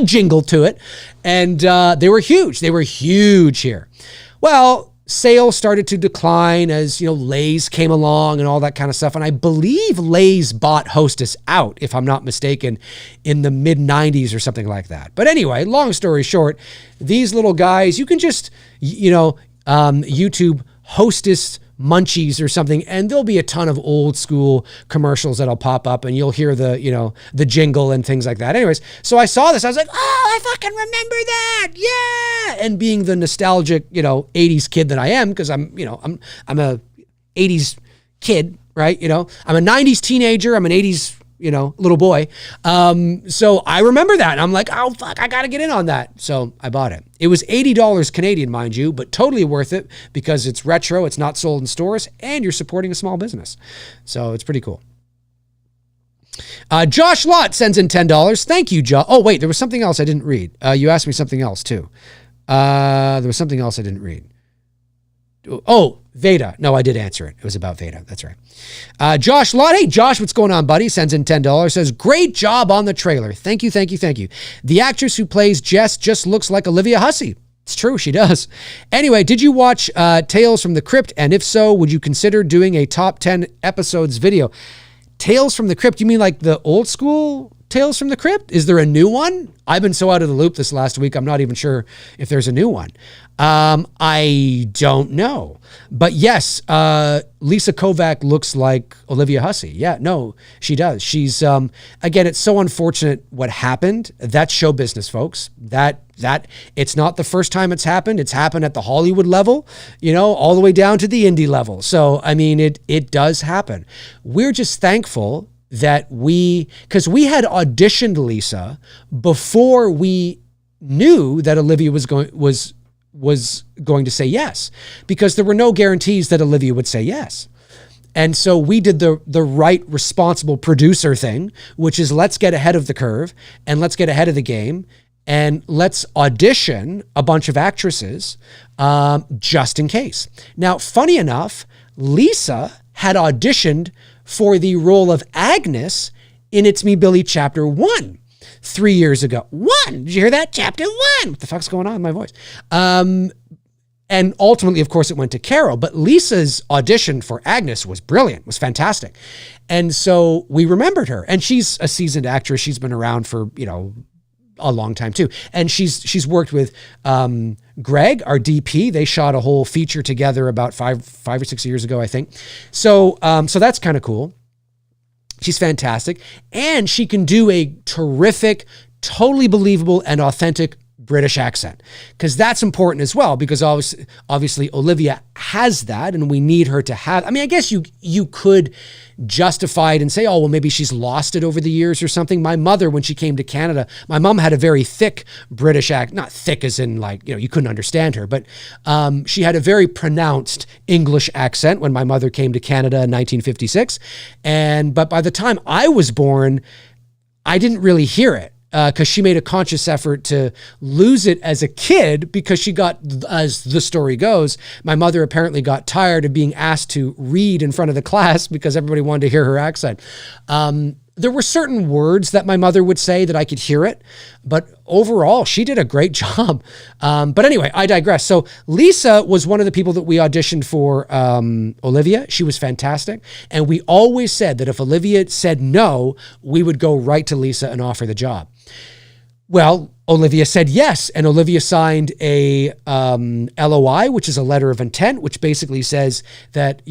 jingle to it. And they were huge. They were huge here. Well, sales started to decline as, Lay's came along and all that kind of stuff. And I believe Lay's bought Hostess out, if I'm not mistaken, in the mid 90s or something like that. But anyway, long story short, these little guys, you can just, YouTube Hostess Munchies or something, and there'll be a ton of old school commercials that'll pop up and you'll hear the jingle and things like that. Anyways, so I saw this, I was like, oh, I fucking remember that. Yeah. And being the nostalgic, 80s kid that I am, because I'm a 80s kid, right? I'm a 90s teenager, I'm an 80s little boy. So I remember that. And I'm like, oh, fuck, I got to get in on that. So I bought it. It was $80 Canadian, mind you, but totally worth it because it's retro, it's not sold in stores, and you're supporting a small business. So it's pretty cool. Josh Lott sends in $10. Thank you, Josh. Oh, wait, there was something else I didn't read. You asked me something else, too. There was something else I didn't read. Oh, Veda. No, I did answer it. It was about Veda. That's right. Josh Lott. Hey, Josh, what's going on, buddy? Sends in $10. Says, great job on the trailer. Thank you. The actress who plays Jess just looks like Olivia Hussey. It's true. She does. Anyway, did you watch Tales from the Crypt? And if so, would you consider doing a top 10 episodes video? Tales from the Crypt? You mean like the old school Tales from the Crypt? Is there a new one? I've been so out of the loop this last week, I'm not even sure if there's a new one. I don't know. But yes, Lisa Kovac looks like Olivia Hussey. Yeah, no, she does. She's, again, it's so unfortunate what happened. That's show business, folks. That it's not the first time it's happened. It's happened at the Hollywood level, all the way down to the indie level. So, I mean, it does happen. We're just thankful that because we had auditioned Lisa before we knew that Olivia was going to say yes, because there were no guarantees that Olivia would say yes. And so we did the right responsible producer thing, which is let's get ahead of the curve and let's get ahead of the game and let's audition a bunch of actresses just in case. Now, funny enough, Lisa had auditioned for the role of Agnes in It's Me, Billy Chapter 1 3 years ago. Did you hear that? Chapter 1. What the fuck's going on with my voice? And ultimately, of course, it went to Carol. But Lisa's audition for Agnes was brilliant, was fantastic. And so we remembered her. And she's a seasoned actress. She's been around for, a long time too. And she's worked with Greg, our DP. They shot a whole feature together about five or 6 years ago, I think. So that's kind of cool. She's fantastic. And she can do a terrific, totally believable and authentic British accent, because that's important as well, because obviously Olivia has that and we need her to have. I mean, I guess you could justify it and say, oh, well, maybe she's lost it over the years or something. My mother, when she came to Canada, my mom had a very thick British accent, not thick as in you couldn't understand her, but she had a very pronounced English accent when my mother came to Canada in 1956. But by the time I was born, I didn't really hear it. Because she made a conscious effort to lose it as a kid, because she got, as the story goes, my mother apparently got tired of being asked to read in front of the class because everybody wanted to hear her accent. There were certain words that my mother would say that I could hear it, but overall, she did a great job. But anyway, I digress. So Lisa was one of the people that we auditioned for Olivia. She was fantastic. And we always said that if Olivia said no, we would go right to Lisa and offer the job. Well, Olivia said yes, and Olivia signed a LOI, which is a letter of intent, which basically says that,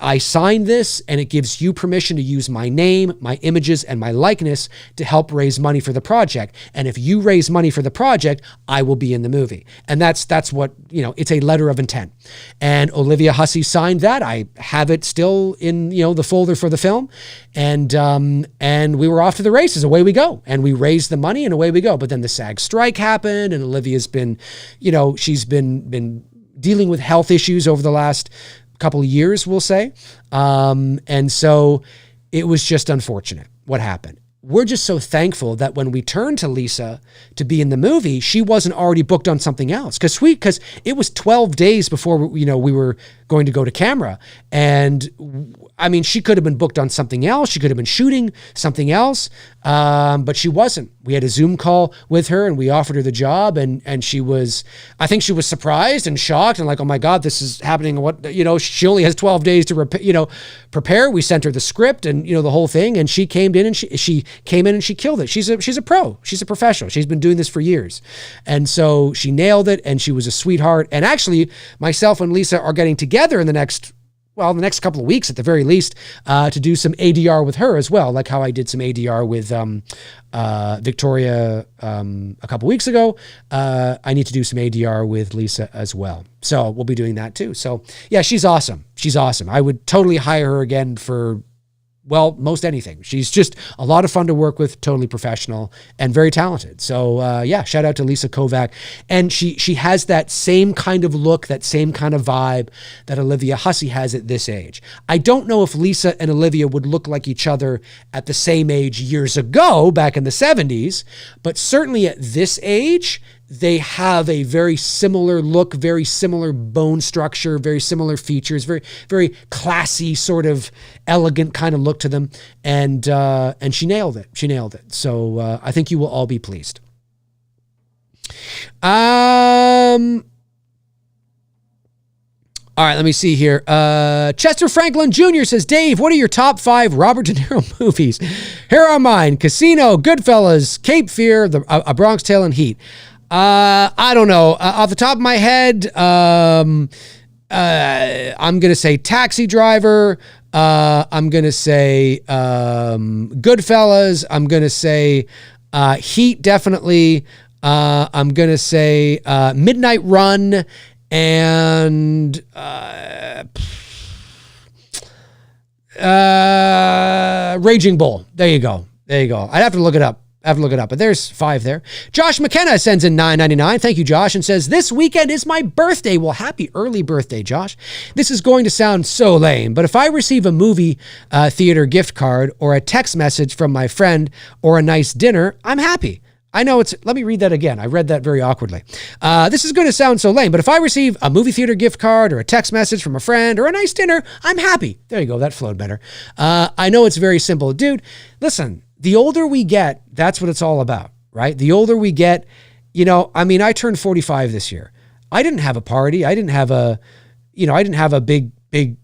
I signed this and it gives you permission to use my name, my images, and my likeness to help raise money for the project. And if you raise money for the project, I will be in the movie. And that's what, it's a letter of intent. And Olivia Hussey signed that. I have it still in, the folder for the film. And we were off to the races. Away we go. And we raised the money and away we go. But then the SAG strike happened, and Olivia's been, she's been dealing with health issues over the last couple of years, we'll say. And so it was just unfortunate what happened. We're just so thankful that when we turned to Lisa to be in the movie, she wasn't already booked on something else. Because it was 12 days before, we were going to go to camera. And I mean, she could have been booked on something else. She could have been shooting something else. But she wasn't. We had a Zoom call with her and we offered her the job. And I think she was surprised and shocked and like, oh my God, this is happening. She only has 12 days to prepare. We sent her the script and, the whole thing. And she came in and she killed it. She's a pro. She's a professional. She's been doing this for years. And so she nailed it and she was a sweetheart. And actually myself and Lisa are getting together in the next couple of weeks at the very least, to do some ADR with her as well, like how I did some ADR with Victoria a couple weeks ago. I need to do some ADR with Lisa as well. So we'll be doing that too. So yeah, she's awesome. She's awesome. I would totally hire her again for, most anything. She's just a lot of fun to work with, totally professional and very talented. So shout out to Lisa Kovac. And she has that same kind of look, that same kind of vibe that Olivia Hussey has at this age. I don't know if Lisa and Olivia would look like each other at the same age years ago, back in the 70s, but certainly at this age, they have a very similar look, very similar bone structure, very similar features, very, very classy, sort of elegant kind of look to them. And she nailed it. She nailed it. So I think you will all be pleased. All right, let me see here. Chester Franklin Jr. says, Dave, what are your top 5 Robert De Niro movies? Here are mine. Casino, Goodfellas, Cape Fear, A Bronx Tale, and Heat. I don't know. Off the top of my head, I'm going to say Taxi Driver. I'm going to say Goodfellas. I'm going to say Heat, definitely. I'm going to say Midnight Run and Raging Bull. There you go. I'd have to look it up. But there's 5 there. Josh McKenna sends in $9.99. Thank you, Josh, and says, this weekend is my birthday. Well, happy early birthday, Josh. This is going to sound so lame, but if I receive a movie theater gift card or a text message from my friend or a nice dinner, I'm happy. I know let me read that again. I read that very awkwardly. This is going to sound so lame, but if I receive a movie theater gift card or a text message from a friend or a nice dinner, I'm happy. There you go. That flowed better. I know it's very simple. Dude, listen, the older we get, that's what it's all about, right? The older we get, I turned 45 this year. I didn't have a party. I didn't have a big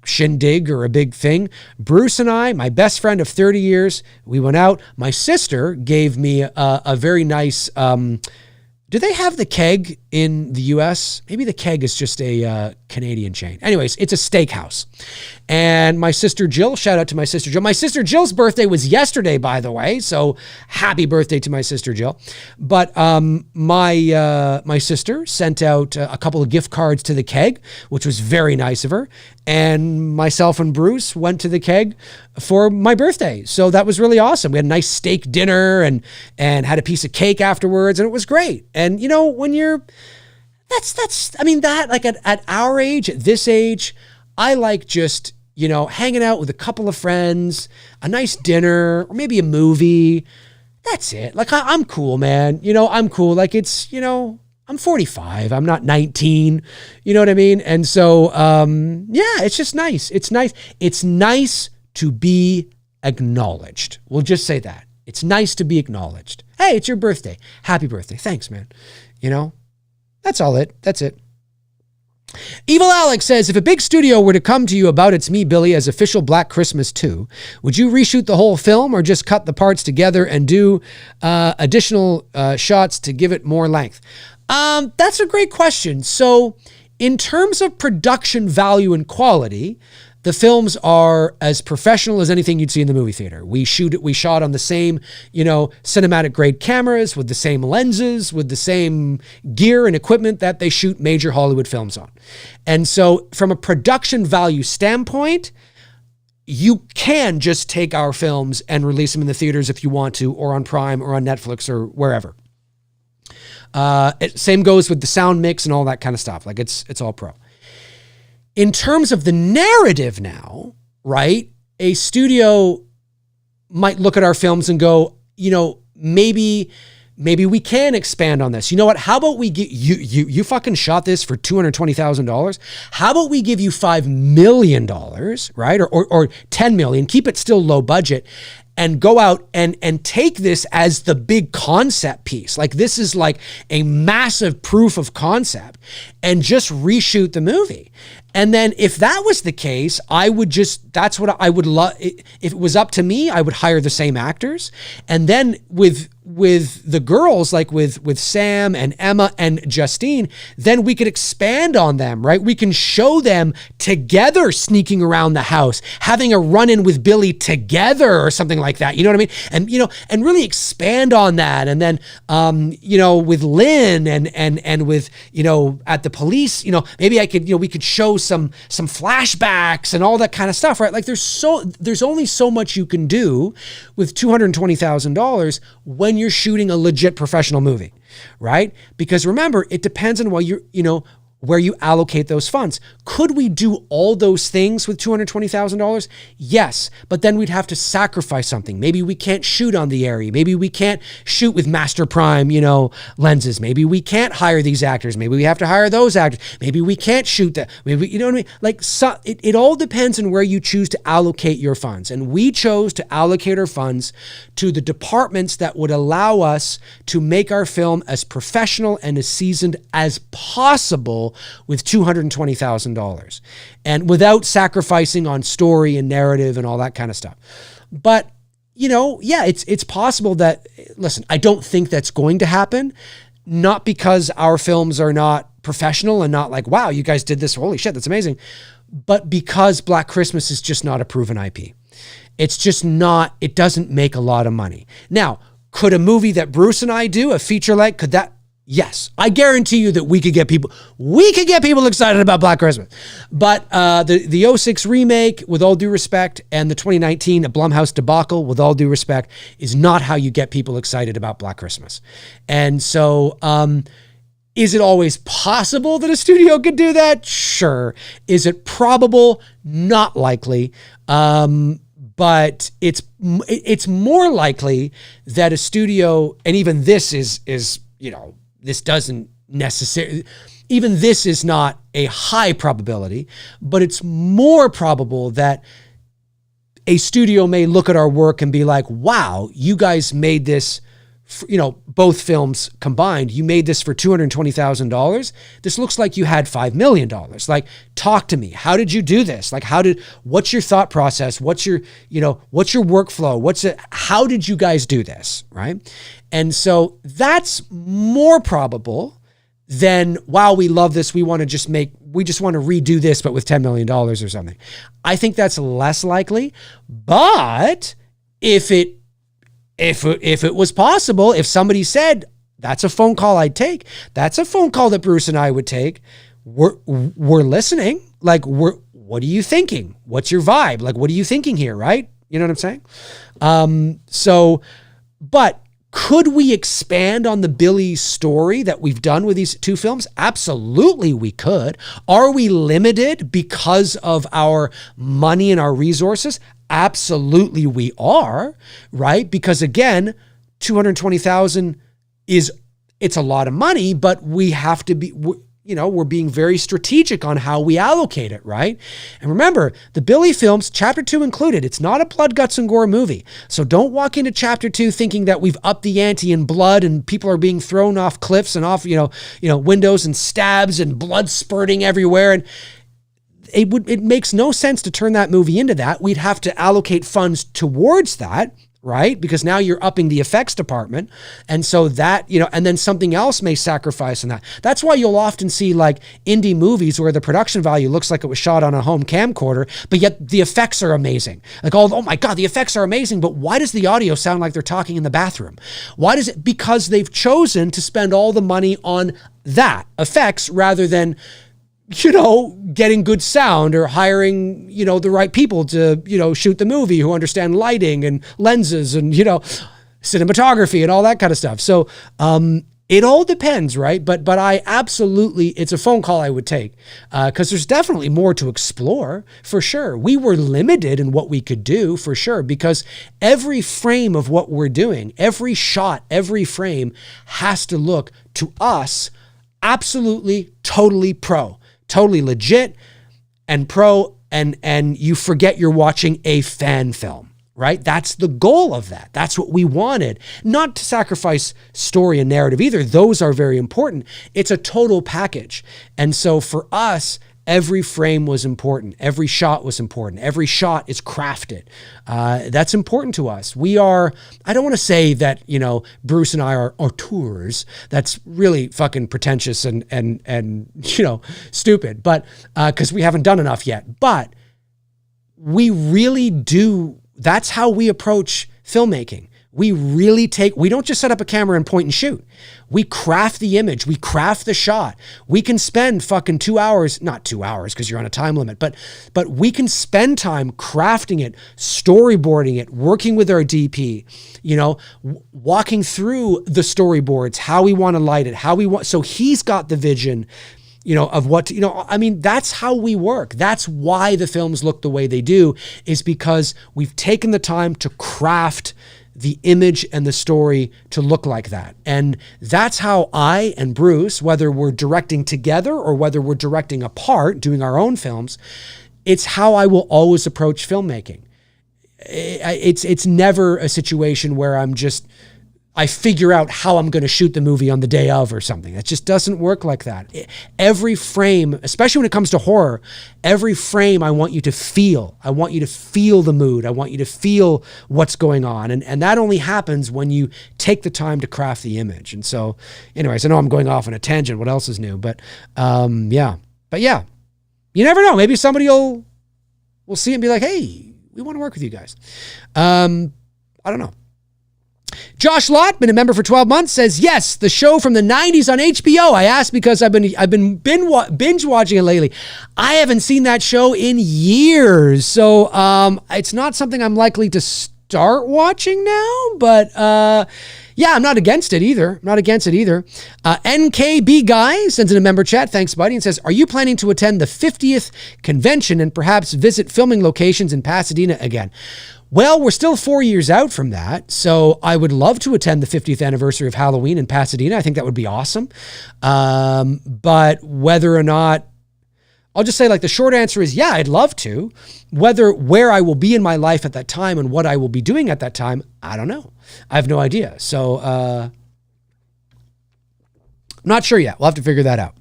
shindig or a big thing. Bruce and I, my best friend of 30 years, we went out. My sister gave me a very nice, do they have the Keg in the US? Maybe the Keg is just a Canadian chain. Anyways, it's a steakhouse. And my sister Jill, shout out to my sister Jill. My sister Jill's birthday was yesterday, by the way. So happy birthday to my sister Jill. But my sister sent out a couple of gift cards to the Keg, which was very nice of her. And myself and Bruce went to the Keg for my birthday. So that was really awesome. We had a nice steak dinner and had a piece of cake afterwards, and it was great. And when you're, at our age, at this age, I like just, hanging out with a couple of friends, a nice dinner, or maybe a movie. That's it. Like, I'm cool, man. I'm cool. Like, it's, I'm 45. I'm not 19. You know what I mean? And so, it's just nice. It's nice. It's nice to be acknowledged. We'll just say that. It's nice to be acknowledged. Hey, it's your birthday. Happy birthday. Thanks, man. That's all it. That's it. Evil Alex says, if a big studio were to come to you about It's Me, Billy as official Black Christmas 2, would you reshoot the whole film or just cut the parts together and do additional shots to give it more length? That's a great question. So in terms of production value and quality, the films are as professional as anything you'd see in the movie theater. We shot on the same, cinematic grade cameras with the same lenses, with the same gear and equipment that they shoot major Hollywood films on. And so from a production value standpoint, you can just take our films and release them in the theaters if you want to, or on Prime or on Netflix or wherever. Same goes with the sound mix and all that kind of stuff. Like it's all pro. In terms of the narrative now, right? A studio might look at our films and go, maybe we can expand on this. You know what? How about we get you fucking shot this for $220,000. How about we give you $5 million, right? Or 10 million, keep it still low budget, and go out and take this as the big concept piece. Like, this is like a massive proof of concept, and just reshoot the movie. And then if that was the case, that's what I would love. If it was up to me, I would hire the same actors. And then with the girls, like with Sam and Emma and Justine, then we could expand on them, right? We can show them together sneaking around the house, having a run-in with Billy together or something like that. You know what I mean? And really expand on that. And then, with Lynn and with, at the police, maybe we could show some flashbacks and all that kind of stuff, right? Like, there's only so much you can do with $220,000 when you're shooting a legit professional movie, right? Because remember, it depends on where you allocate those funds. Could we do all those things with $220,000? Yes, but then we'd have to sacrifice something. Maybe we can't shoot on the area. Maybe we can't shoot with Master Prime, lenses. Maybe we can't hire these actors. Maybe we have to hire those actors. Maybe we can't shoot that. Maybe, you know what I mean? Like, it all depends on where you choose to allocate your funds. And we chose to allocate our funds to the departments that would allow us to make our film as professional and as seasoned as possible with $220,000, and without sacrificing on story and narrative and all that kind of stuff. But, it's possible that, listen, I don't think that's going to happen, not because our films are not professional and not like, wow, you guys did this, holy shit, that's amazing, but because Black Christmas is just not a proven IP. It's just not, it doesn't make a lot of money. Now, could a movie that Bruce and I do, a feature length, could that? Yes, I guarantee you that we could get people excited about Black Christmas. But the 06 remake, with all due respect, and the 2019 Blumhouse debacle, with all due respect, is not how you get people excited about Black Christmas. And so, is it always possible that a studio could do that? Sure. Is it probable? Not likely. but it's more likely that a studio, and even this is this doesn't necessarily, even this is not a high probability, but it's more probable that a studio may look at our work and be like, wow, you guys made this, both films combined, you made this for $220,000. This looks like you had $5 million. Like, talk to me. How did you do this? Like, what's your thought process? What's your workflow? How did you guys do this? Right. And so that's more probable than, wow, we love this. We just want to redo this, but with $10 million or something. I think that's less likely, but if it was possible, if somebody said, that's a phone call I'd take, that's a phone call that Bruce and I would take, we're listening. Like, what are you thinking? What's your vibe? Like, what are you thinking here? Right? You know what I'm saying? But could we expand on the Billy story that we've done with these two films? Absolutely, we could. Are we limited because of our money and our resources? Absolutely, we are, right? Because again, $220,000 it's a lot of money, but we have to be, we're being very strategic on how we allocate it, right? And remember, the Billy films, Chapter 2 included, it's not a blood, guts, and gore movie. So don't walk into Chapter 2 thinking that we've upped the ante in blood and people are being thrown off cliffs and off, windows and stabs and blood spurting everywhere. And it makes no sense to turn that movie into that. We'd have to allocate funds towards that, right? Because now you're upping the effects department. And so that, and then something else may sacrifice in that. That's why you'll often see like indie movies where the production value looks like it was shot on a home camcorder, but yet the effects are amazing. Like, oh my God, the effects are amazing, but why does the audio sound like they're talking in the bathroom? Why does it? Because they've chosen to spend all the money on that effects rather than getting good sound or hiring, the right people to, shoot the movie who understand lighting and lenses and, cinematography and all that kind of stuff. So, it all depends, right? But I absolutely, it's a phone call I would take because there's definitely more to explore for sure. We were limited in what we could do for sure because every frame of what we're doing, every shot, every frame has to look to us absolutely, totally pro. Totally legit and pro, and you forget you're watching a fan film, right? That's the goal of that. That's what we wanted. Not to sacrifice story and narrative either. Those are very important. It's a total package. And so for us, every frame was important. Every shot was important. Every shot is crafted. That's important to us. I don't want to say that, Bruce and I are auteurs. That's really fucking pretentious and stupid, but, cause we haven't done enough yet, but we really do. That's how we approach filmmaking. We don't just set up a camera and point and shoot. We craft the image. We craft the shot. We can spend fucking 2 hours, not 2 hours because you're on a time limit, but we can spend time crafting it, storyboarding it, working with our DP, walking through the storyboards, how we want to light it, so he's got the vision, of what, that's how we work. That's why the films look the way they do, is because we've taken the time to craft the image and the story to look like that. And that's how I and Bruce, whether we're directing together or whether we're directing apart, doing our own films, it's how I will always approach filmmaking. It's never a situation where I figure out how I'm going to shoot the movie on the day of or something. It just doesn't work like that. Every frame, especially when it comes to horror, every frame I want you to feel. I want you to feel the mood. I want you to feel what's going on. And that only happens when you take the time to craft the image. And so anyways, I know I'm going off on a tangent. What else is new? But yeah. But yeah, you never know. Maybe somebody will see it and be like, hey, we want to work with you guys. I don't know. Josh Lott, been a member for 12 months, says, yes, the show from the 90s on HBO. I asked because I've been binge watching it lately. I haven't seen that show in years. So it's not something I'm likely to start watching now, but yeah, I'm not against it either. NKB Guy sends in a member chat. Thanks, buddy. And says, are you planning to attend the 50th convention and perhaps visit filming locations in Pasadena again? Well, we're still 4 years out from that, so I would love to attend the 50th anniversary of Halloween in Pasadena. I think that would be awesome. But whether or not, I'll just say, like, the short answer is, yeah, I'd love to. Where I will be in my life at that time and what I will be doing at that time, I don't know. I have no idea. So, I'm not sure yet. We'll have to figure that out.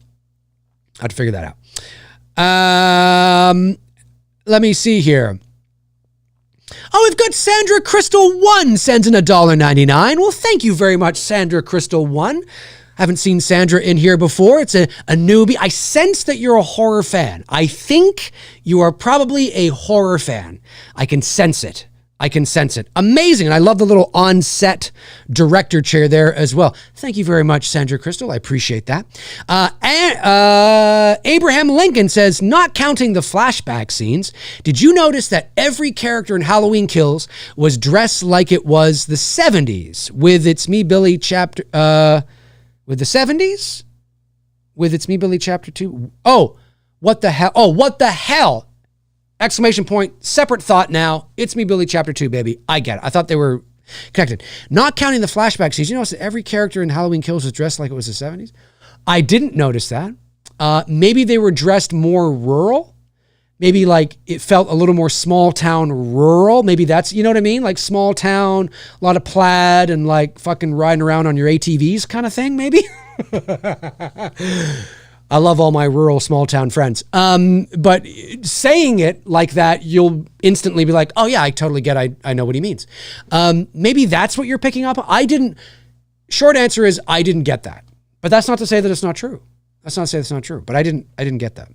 Let me see here. Oh, we've got Sandra Crystal 1 sends in $1.99. Well, thank you very much, Sandra Crystal 1. Haven't seen Sandra in here before. It's a newbie. I sense that you're a horror fan. I think you are probably a horror fan. I can sense it. Amazing. And I love the little on-set director chair there as well. Thank you very much, Sandra Crystal. I appreciate that. Abraham Lincoln says, not counting the flashback scenes, did you notice that every character in Halloween Kills was dressed like it was the 70s with It's Me, Billy chapter... with the 70s? With It's Me, Billy chapter 2? Oh, what the hell? Oh, what the hell? Exclamation point, separate thought now. It's Me, Billy chapter 2, baby. I get it. I thought they were connected. Not counting the flashback scenes. You notice that every character in Halloween Kills was dressed like it was the 70s? I didn't notice that. Maybe they were dressed more rural. Maybe like it felt a little more small town rural. Maybe that's, you know what I mean? Like small town, a lot of plaid and like fucking riding around on your ATVs kind of thing, maybe. I love all my rural small town friends. But saying it like that, you'll instantly be like, oh yeah, I totally get it. I know what he means. Maybe that's what you're picking up. Short answer is I didn't get that. But that's not to say that it's not true. That's not to say it's not true, but I didn't get that.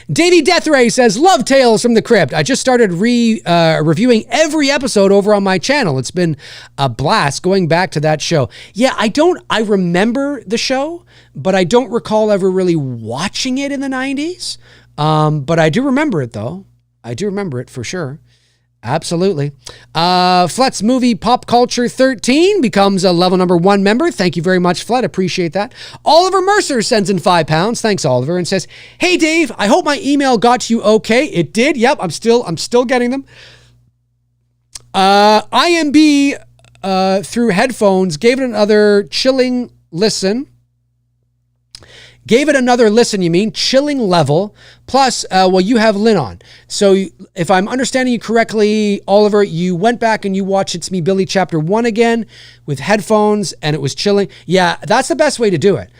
Davey Deathray says, love Tales from the Crypt. I just started reviewing every episode over on my channel. It's been a blast going back to that show. Yeah, I remember the show, but I don't recall ever really watching it in the 90s. But I do remember it though. I do remember it for sure. Absolutely. Flet's Movie Pop Culture 13 becomes a level number 1 member. Thank you very much, Flet. Appreciate that. Oliver Mercer sends in £5. Thanks, Oliver, and says, hey, Dave, I hope my email got to you okay. It did. Yep, I'm still getting them. IMB through headphones gave it another chilling listen. Gave it another listen, you mean? Chilling level. Plus, you have Lynn on. So if I'm understanding you correctly, Oliver, you went back and you watched It's Me, Billy chapter 1 again with headphones and it was chilling. Yeah, that's the best way to do it.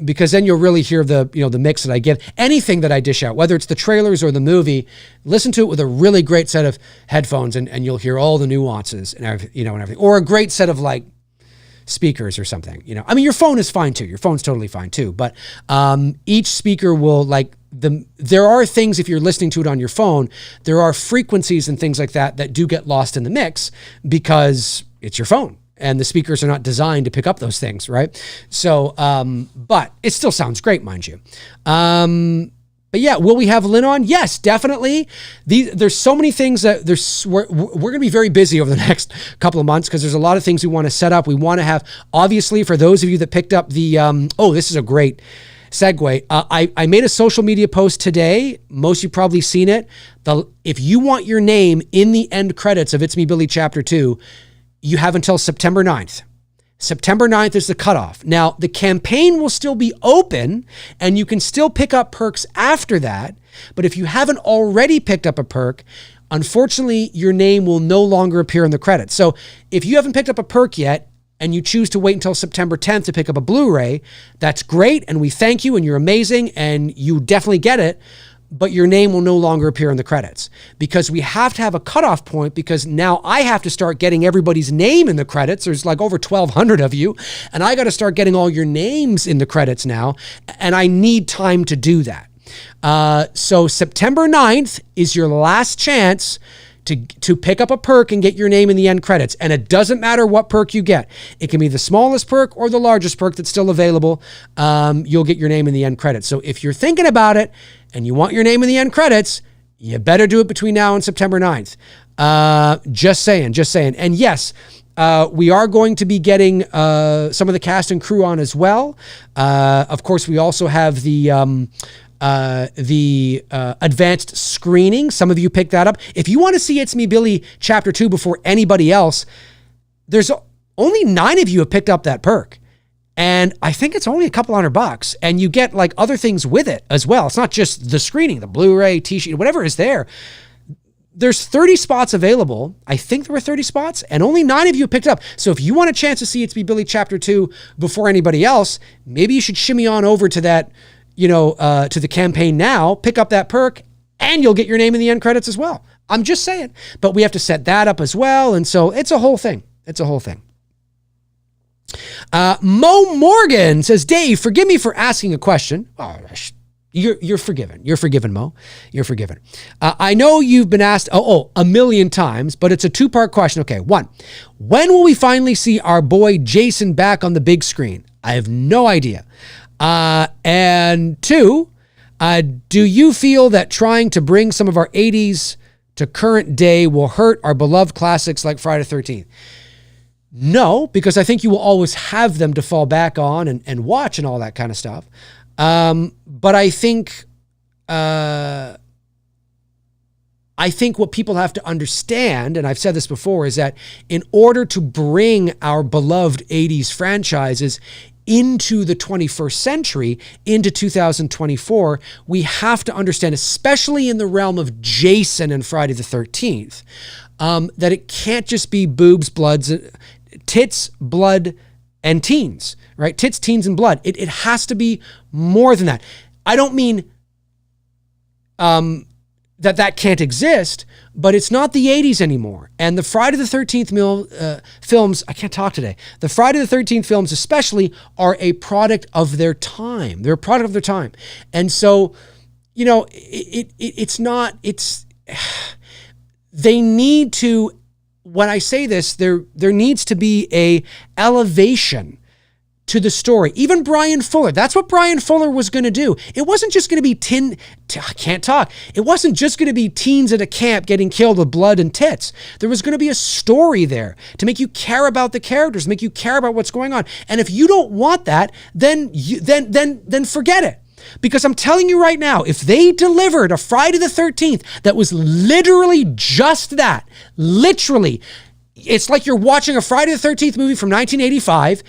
Because then you'll really hear the mix that I give. Anything that I dish out, whether it's the trailers or the movie, listen to it with a really great set of headphones and you'll hear all the nuances and everything. Or a great set of like speakers or something, I mean, your phone is fine too. Your phone's totally fine too. But each speaker will there are things, if you're listening to it on your phone, there are frequencies and things like that do get lost in the mix because it's your phone and the speakers are not designed to pick up those things, right? So, but it still sounds great, mind you. But yeah, will we have Lynn on? Yes, definitely. There's so many things that we're going to be very busy over the next couple of months because there's a lot of things we want to set up. We want to have, obviously, for those of you that picked up the, this is a great segue. I made a social media post today. Most of you probably seen it. If you want your name in the end credits of It's Me, Billy Chapter 2, you have until September 9th. September 9th is the cutoff. Now, the campaign will still be open and you can still pick up perks after that. But if you haven't already picked up a perk, unfortunately, your name will no longer appear in the credits. So if you haven't picked up a perk yet and you choose to wait until September 10th to pick up a Blu-ray, that's great. And we thank you and you're amazing and you definitely get it. But your name will no longer appear in the credits because we have to have a cutoff point because now I have to start getting everybody's name in the credits. There's like over 1,200 of you and I got to start getting all your names in the credits now. And I need time to do that. So September 9th is your last chance to pick up a perk and get your name in the end credits. And it doesn't matter what perk you get. It can be the smallest perk or the largest perk that's still available. You'll get your name in the end credits. So if you're thinking about it and you want your name in the end credits, you better do it between now and September 9th. Just saying. And yes, we are going to be getting some of the cast and crew on as well. Of course, we also have the the advanced screening. Some of you picked that up. If you want to see It's Me Billy Chapter 2 before anybody else, there's only 9 of you have picked up that perk. And I think it's only a couple $100, and you get like other things with it as well. It's not just the screening, the Blu-ray, T-sheet, whatever is there. There's 30 spots available. I think there were 30 spots, and only 9 of you picked up. So if you want a chance to see It's Me Billy Chapter 2 before anybody else, maybe you should shimmy on over to that, to the campaign now, pick up that perk, and you'll get your name in the end credits as well. I'm just saying. But we have to set that up as well. And so it's a whole thing. It's a whole thing. Mo Morgan says, Dave, forgive me for asking a question. Oh, you're forgiven. You're forgiven, Mo. You're forgiven. I know you've been asked a million times, but it's a 2-part question. Okay, 1, when will we finally see our boy Jason back on the big screen? I have no idea. And 2, do you feel that trying to bring some of our 80s to current day will hurt our beloved classics like Friday the 13th? No, because I think you will always have them to fall back on and watch and all that kind of stuff. But I think what people have to understand, and I've said this before, is that in order to bring our beloved 80s franchises into the 21st century, into 2024, we have to understand, especially in the realm of Jason and Friday the 13th, that it can't just be boobs, bloods, tits, blood, and teens, right? Tits, teens, and blood. It has to be more than that. I don't mean that can't exist, but it's not the 80s anymore. And the Friday the 13th films, I can't talk today. The Friday the 13th films especially are a product of their time. They're a product of their time. And so, they need to, when I say this, there needs to be a elevation to the story. Even Brian Fuller, that's what Brian Fuller was going to do. It wasn't just going to be I can't talk. It wasn't just going to be teens at a camp getting killed with blood and tits. There was going to be a story there to make you care about the characters, make you care about what's going on. And if you don't want that, then forget it. Because I'm telling you right now, if they delivered a Friday the 13th that was literally just that, literally, it's like you're watching a Friday the 13th movie from 1985,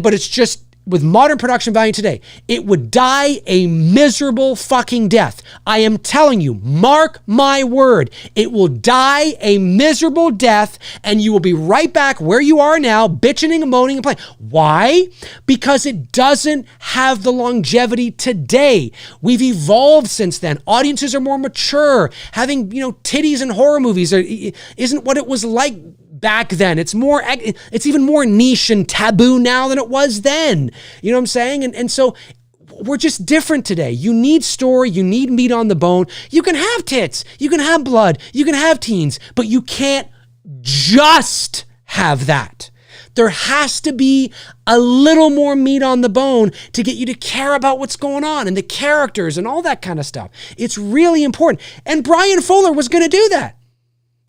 but it's just with modern production value today, it would die a miserable fucking death. I am telling you, mark my word, it will die a miserable death, and you will be right back where you are now, bitching and moaning and playing. Why? Because it doesn't have the longevity today. We've evolved since then. Audiences are more mature. Having, titties in horror movies isn't what it was like back then. It's even more niche and taboo now than it was then. You know what I'm saying? And so we're just different today. You need story. You need meat on the bone. You can have tits. You can have blood. You can have teens, but you can't just have that. There has to be a little more meat on the bone to get you to care about what's going on and the characters and all that kind of stuff. It's really important. And Brian Fuller was going to do that.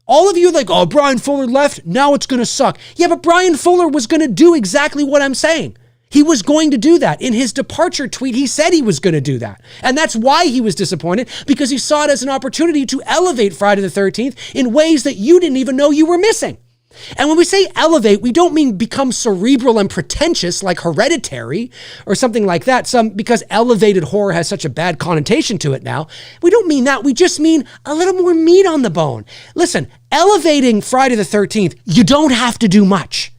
All of you like, oh, Brian Fuller left, now it's going to suck. Yeah, but Brian Fuller was going to do exactly what I'm saying. He was going to do that. In his departure tweet, he said he was going to do that. And that's why he was disappointed, because he saw it as an opportunity to elevate Friday the 13th in ways that you didn't even know you were missing. And when we say elevate, we don't mean become cerebral and pretentious like Hereditary or something like that. Because elevated horror has such a bad connotation to it now. We don't mean that. We just mean a little more meat on the bone. Listen, elevating Friday the 13th, you don't have to do much.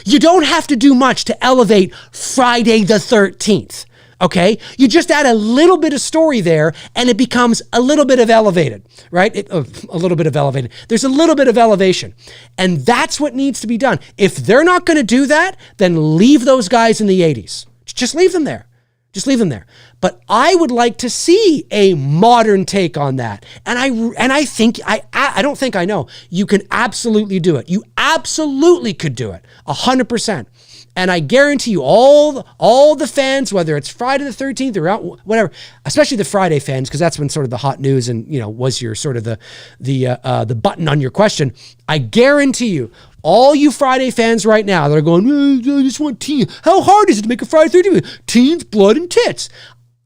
You don't have to do much to elevate Friday the 13th. Okay, you just add a little bit of story there and it becomes a little bit of elevated, right? A little bit of elevated. There's a little bit of elevation. And that's what needs to be done. If they're not going to do that, then leave those guys in the 80s. Just leave them there. Just leave them there. But I would like to see a modern take on that. And I think, I don't think I know. You can absolutely do it. You absolutely could do it. 100%. And I guarantee you, all the fans, whether it's Friday the 13th or whatever, especially the Friday fans, because that's when sort of the hot news and was your sort of the button on your question. I guarantee you, all you Friday fans right now that are going, I just want teens. How hard is it to make a Friday the 13th? Teens, blood, and tits.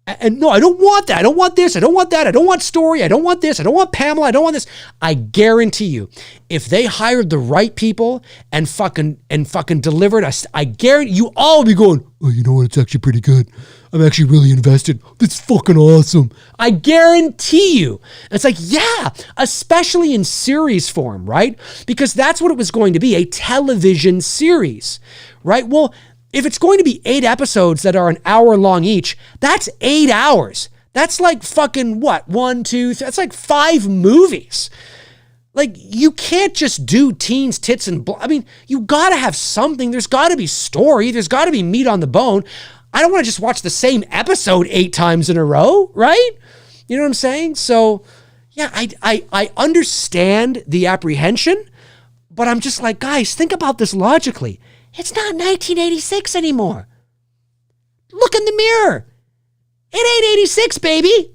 And no, I don't want that. I don't want this. I don't want that. I don't want story. I don't want this. I don't want Pamela. I don't want this. I guarantee you, if they hired the right people and fucking delivered us, I guarantee you all be going, oh, you know what? It's actually pretty good. I'm actually really invested. It's fucking awesome. I guarantee you. And it's like, yeah, especially in series form, right? Because that's what it was going to be, a television series, right? Well, if it's going to be 8 episodes that are an hour long each, that's 8 hours. That's like fucking what? 1, 2, 3. That's like 5 movies. Like, you can't just do teens, tits, and blood. I mean, you got to have something. There's got to be story. There's got to be meat on the bone. I don't want to just watch the same episode 8 times in a row, right? You know what I'm saying? So, yeah, I understand the apprehension, but I'm just like, guys, think about this logically. It's not 1986 anymore. Look in the mirror. It ain't 86, baby.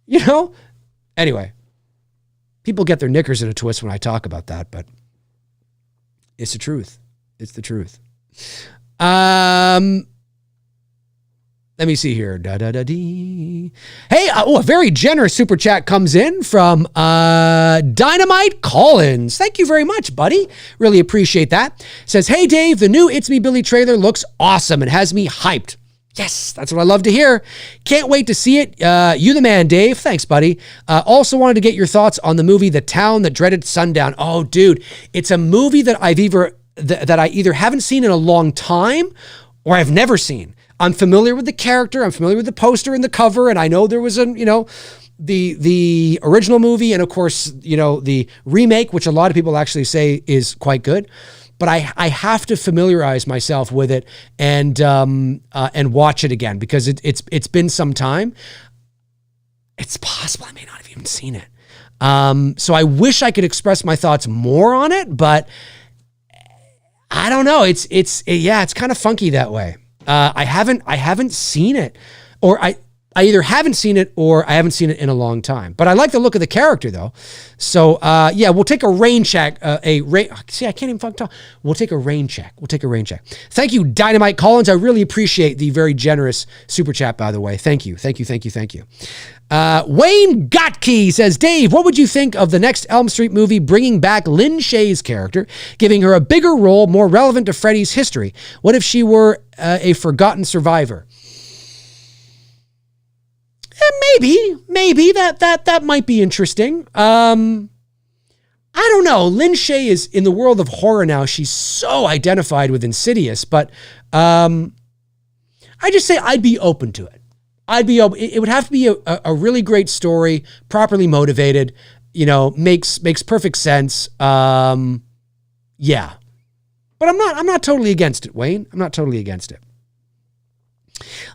You know? Anyway, people get their knickers in a twist when I talk about that, but it's the truth. It's the truth. Let me see here. Hey, a very generous super chat comes in from Dynamite Collins. Thank you very much, buddy. Really appreciate that. Says, hey, Dave, the new It's Me Billy trailer looks awesome and has me hyped. Yes, that's what I love to hear. Can't wait to see it. You the man, Dave. Thanks, buddy. Also wanted to get your thoughts on the movie The Town That Dreaded Sundown. Oh, dude, it's a movie that I either haven't seen in a long time or I've never seen. I'm familiar with the character. I'm familiar with the poster and the cover. And I know there was the original movie and of course, the remake, which a lot of people actually say is quite good. But I have to familiarize myself with it and watch it again because it's been some time. It's possible I may not have even seen it. So I wish I could express my thoughts more on it, but I don't know. It's kind of funky that way. I haven't seen it, or I either haven't seen it or I haven't seen it in a long time. But I like the look of the character though. So we'll take a rain check. See, I can't even fucking talk. We'll take a rain check. Thank you, Dynamite Collins. I really appreciate the very generous super chat, by the way. Thank you. Wayne Gottke says, Dave, what would you think of the next Elm Street movie bringing back Lynn Shaye's character, giving her a bigger role, more relevant to Freddy's history? What if she were a forgotten survivor? Maybe that might be interesting. I don't know. Lynn Shaye is in the world of horror now. She's so identified with Insidious, but I just say I'd be open to it. It would have to be a really great story, properly motivated, makes perfect sense. Yeah. But I'm not totally against it, Wayne. I'm not totally against it.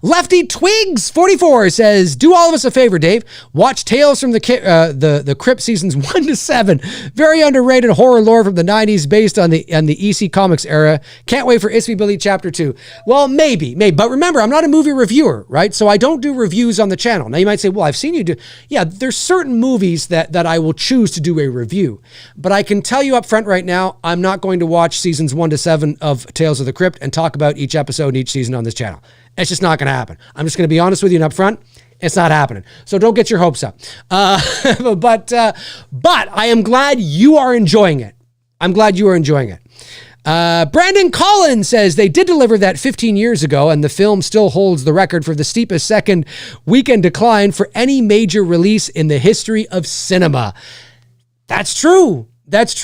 Lefty Twigs 44 says, do all of us a favor, Dave. Watch Tales from the Crypt seasons 1 to 7. Very underrated horror lore from the 90s based on the EC Comics era. Can't wait for It's Me Billy Chapter 2. Well, maybe. But remember, I'm not a movie reviewer, right? So I don't do reviews on the channel. Now you might say, well, I've seen you do. Yeah, there's certain movies that I will choose to do a review. But I can tell you up front right now, I'm not going to watch seasons 1 to 7 of Tales of the Crypt and talk about each episode and each season on this channel. It's just not going to happen. I'm just going to be honest with you and up front. It's not happening. So don't get your hopes up. But I am glad you are enjoying it. Brandon Collins says they did deliver that 15 years ago, and the film still holds the record for the steepest second weekend decline for any major release in the history of cinema. That's true. That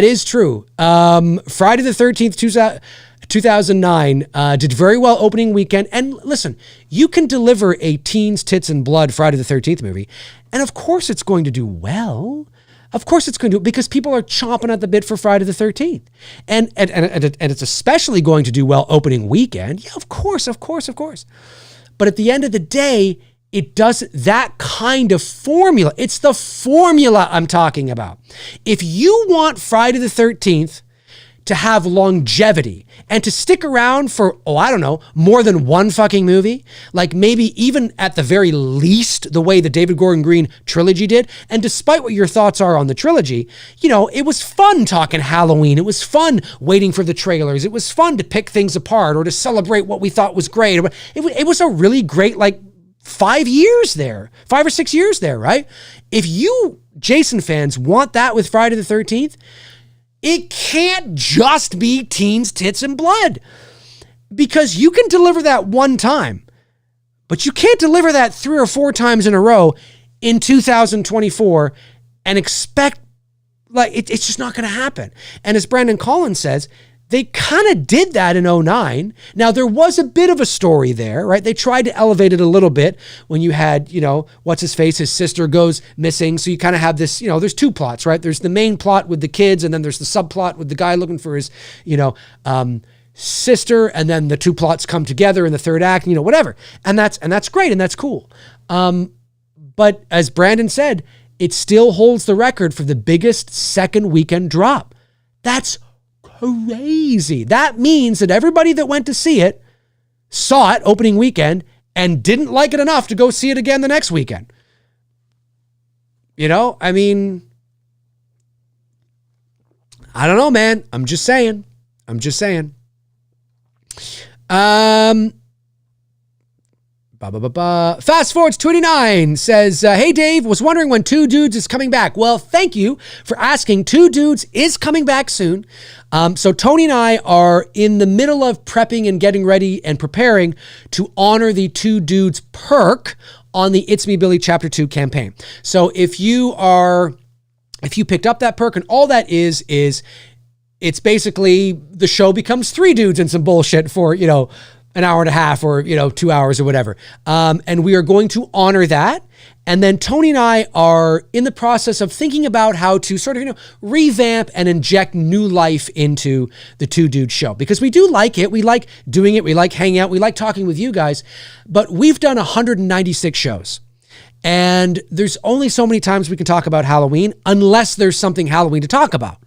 is true. Friday the 13th, 2009 did very well opening weekend. And listen, you can deliver a teens, tits, and blood Friday the 13th movie, and of course it's going to do well. Of course it's going to, because people are chomping at the bit for Friday the 13th. And it's especially going to do well opening weekend. Yeah, of course. But at the end of the day, it does that kind of formula. It's the formula I'm talking about. If you want Friday the 13th to have longevity and to stick around for, more than one fucking movie, like maybe even at the very least, the way the David Gordon Green trilogy did. And despite what your thoughts are on the trilogy, it was fun talking Halloween. It was fun waiting for the trailers. It was fun to pick things apart or to celebrate what we thought was great. It was a really great, 5 years there, 5 or 6 years there, right? If you Jason fans want that with Friday the 13th, it can't just be teens, tits, and blood, because you can deliver that one time, but you can't deliver that 3 or 4 times in a row in 2024 and expect, like, it's just not going to happen. And as Brandon Collins says, they kind of did that in 2009. Now, there was a bit of a story there, right? They tried to elevate it a little bit when you had, what's-his-face, his sister goes missing. So you kind of have this, there's 2 plots, right? There's the main plot with the kids, and then there's the subplot with the guy looking for his, sister, and then the 2 plots come together in the 3rd act, whatever. And that's great, and that's cool. But as Brandon said, it still holds the record for the biggest second weekend drop. That's crazy. That means that everybody that went to see it saw it opening weekend and didn't like it enough to go see it again the next weekend. I mean, I don't know, man. I'm just saying. Fast Forwards 29 says, hey Dave, was wondering when Two Dudes is coming back. Well, thank you for asking. Two Dudes is coming back soon. So Tony and I are in the middle of prepping and getting ready and preparing to honor the Two Dudes perk on the It's Me Billy Chapter 2 campaign. So if you picked up that perk, and all that is it's basically the show becomes 3 dudes and some bullshit for, an hour and a half or, 2 hours or whatever. And we are going to honor that. And then Tony and I are in the process of thinking about how to sort of, revamp and inject new life into the Two Dudes show, because we do like it. We like doing it. We like hanging out. We like talking with you guys, but we've done 196 shows. And there's only so many times we can talk about Halloween unless there's something Halloween to talk about.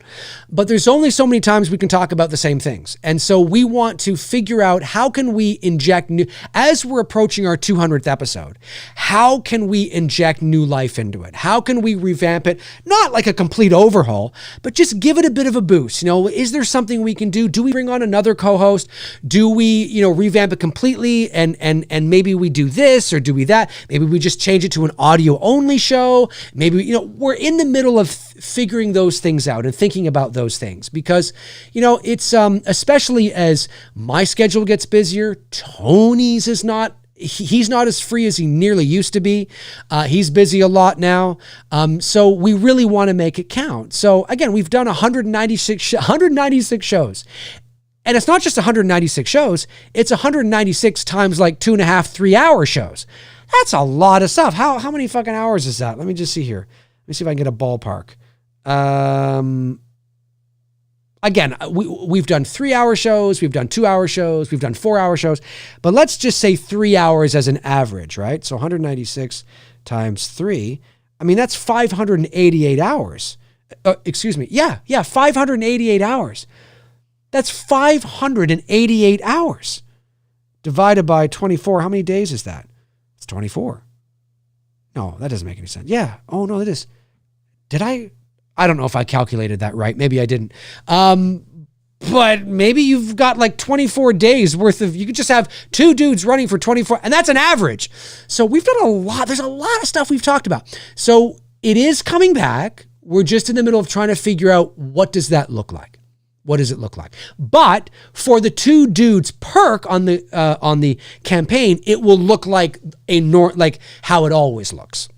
But there's only so many times we can talk about the same things. And so we want to figure out how can we inject new, as we're approaching our 200th episode, how can we inject new life into it? How can we revamp it? Not like a complete overhaul, but just give it a bit of a boost. Is there something we can do? Do we bring on another co-host? Do we, revamp it completely and maybe we do this or do we that? Maybe we just change it to an audio only show. Maybe, we're in the middle of figuring those things out and thinking about those things, because it's especially as my schedule gets busier, Tony's is not, he's not as free as he nearly used to be. He's busy a lot now. So we really want to make it count. So again, we've done 196 shows. And it's not just 196 shows, it's 196 times like 2.5, 3 hour shows. That's a lot of stuff. How many fucking hours is that? Let me just see here. Let me see if I can get a ballpark. Again, we've done 3 hour shows, we've done 2 hour shows, we've done 4 hour shows, but let's just say 3 hours as an average, right? So 196 times 3, that's 588 hours. Excuse me. Yeah, 588 hours. That's 588 hours. Divided by 24, how many days is that? It's 24. No, that doesn't make any sense. Yeah. Oh, no, it is. Did I don't know if I calculated that right. Maybe I didn't. But maybe you've got like 24 days worth of, you could just have 2 dudes running for 24, and that's an average. So we've done a lot. There's a lot of stuff we've talked about. So it is coming back. We're just in the middle of trying to figure out, what does that look like? What does it look like? But for the Two Dudes perk on the campaign, it will look like like how it always looks.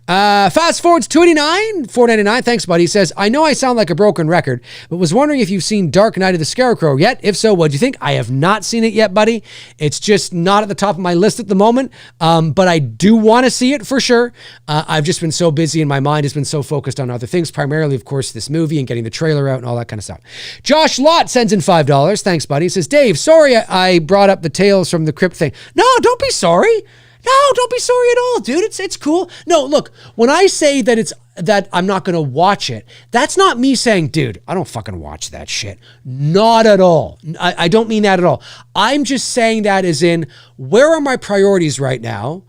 Fast Forwards 289, $4.99. Thanks, buddy. He says, I know I sound like a broken record, but was wondering if you've seen Dark Knight of the Scarecrow yet. If so, what'd you think? I have not seen it yet, buddy. It's just not at the top of my list at the moment, but I do want to see it for sure. I've just been so busy and my mind has been so focused on other things, primarily, of course, this movie and getting the trailer out and all that kind of stuff. Josh Lott sends in $5. Thanks, buddy. He says, Dave, sorry I brought up the Tales from the Crypt thing. No, don't be sorry. No, don't be sorry at all, dude. It's cool. No, look, when I say that I'm not going to watch it, that's not me saying, dude, I don't fucking watch that shit. Not at all. I don't mean that at all. I'm just saying that as in, where are my priorities right now?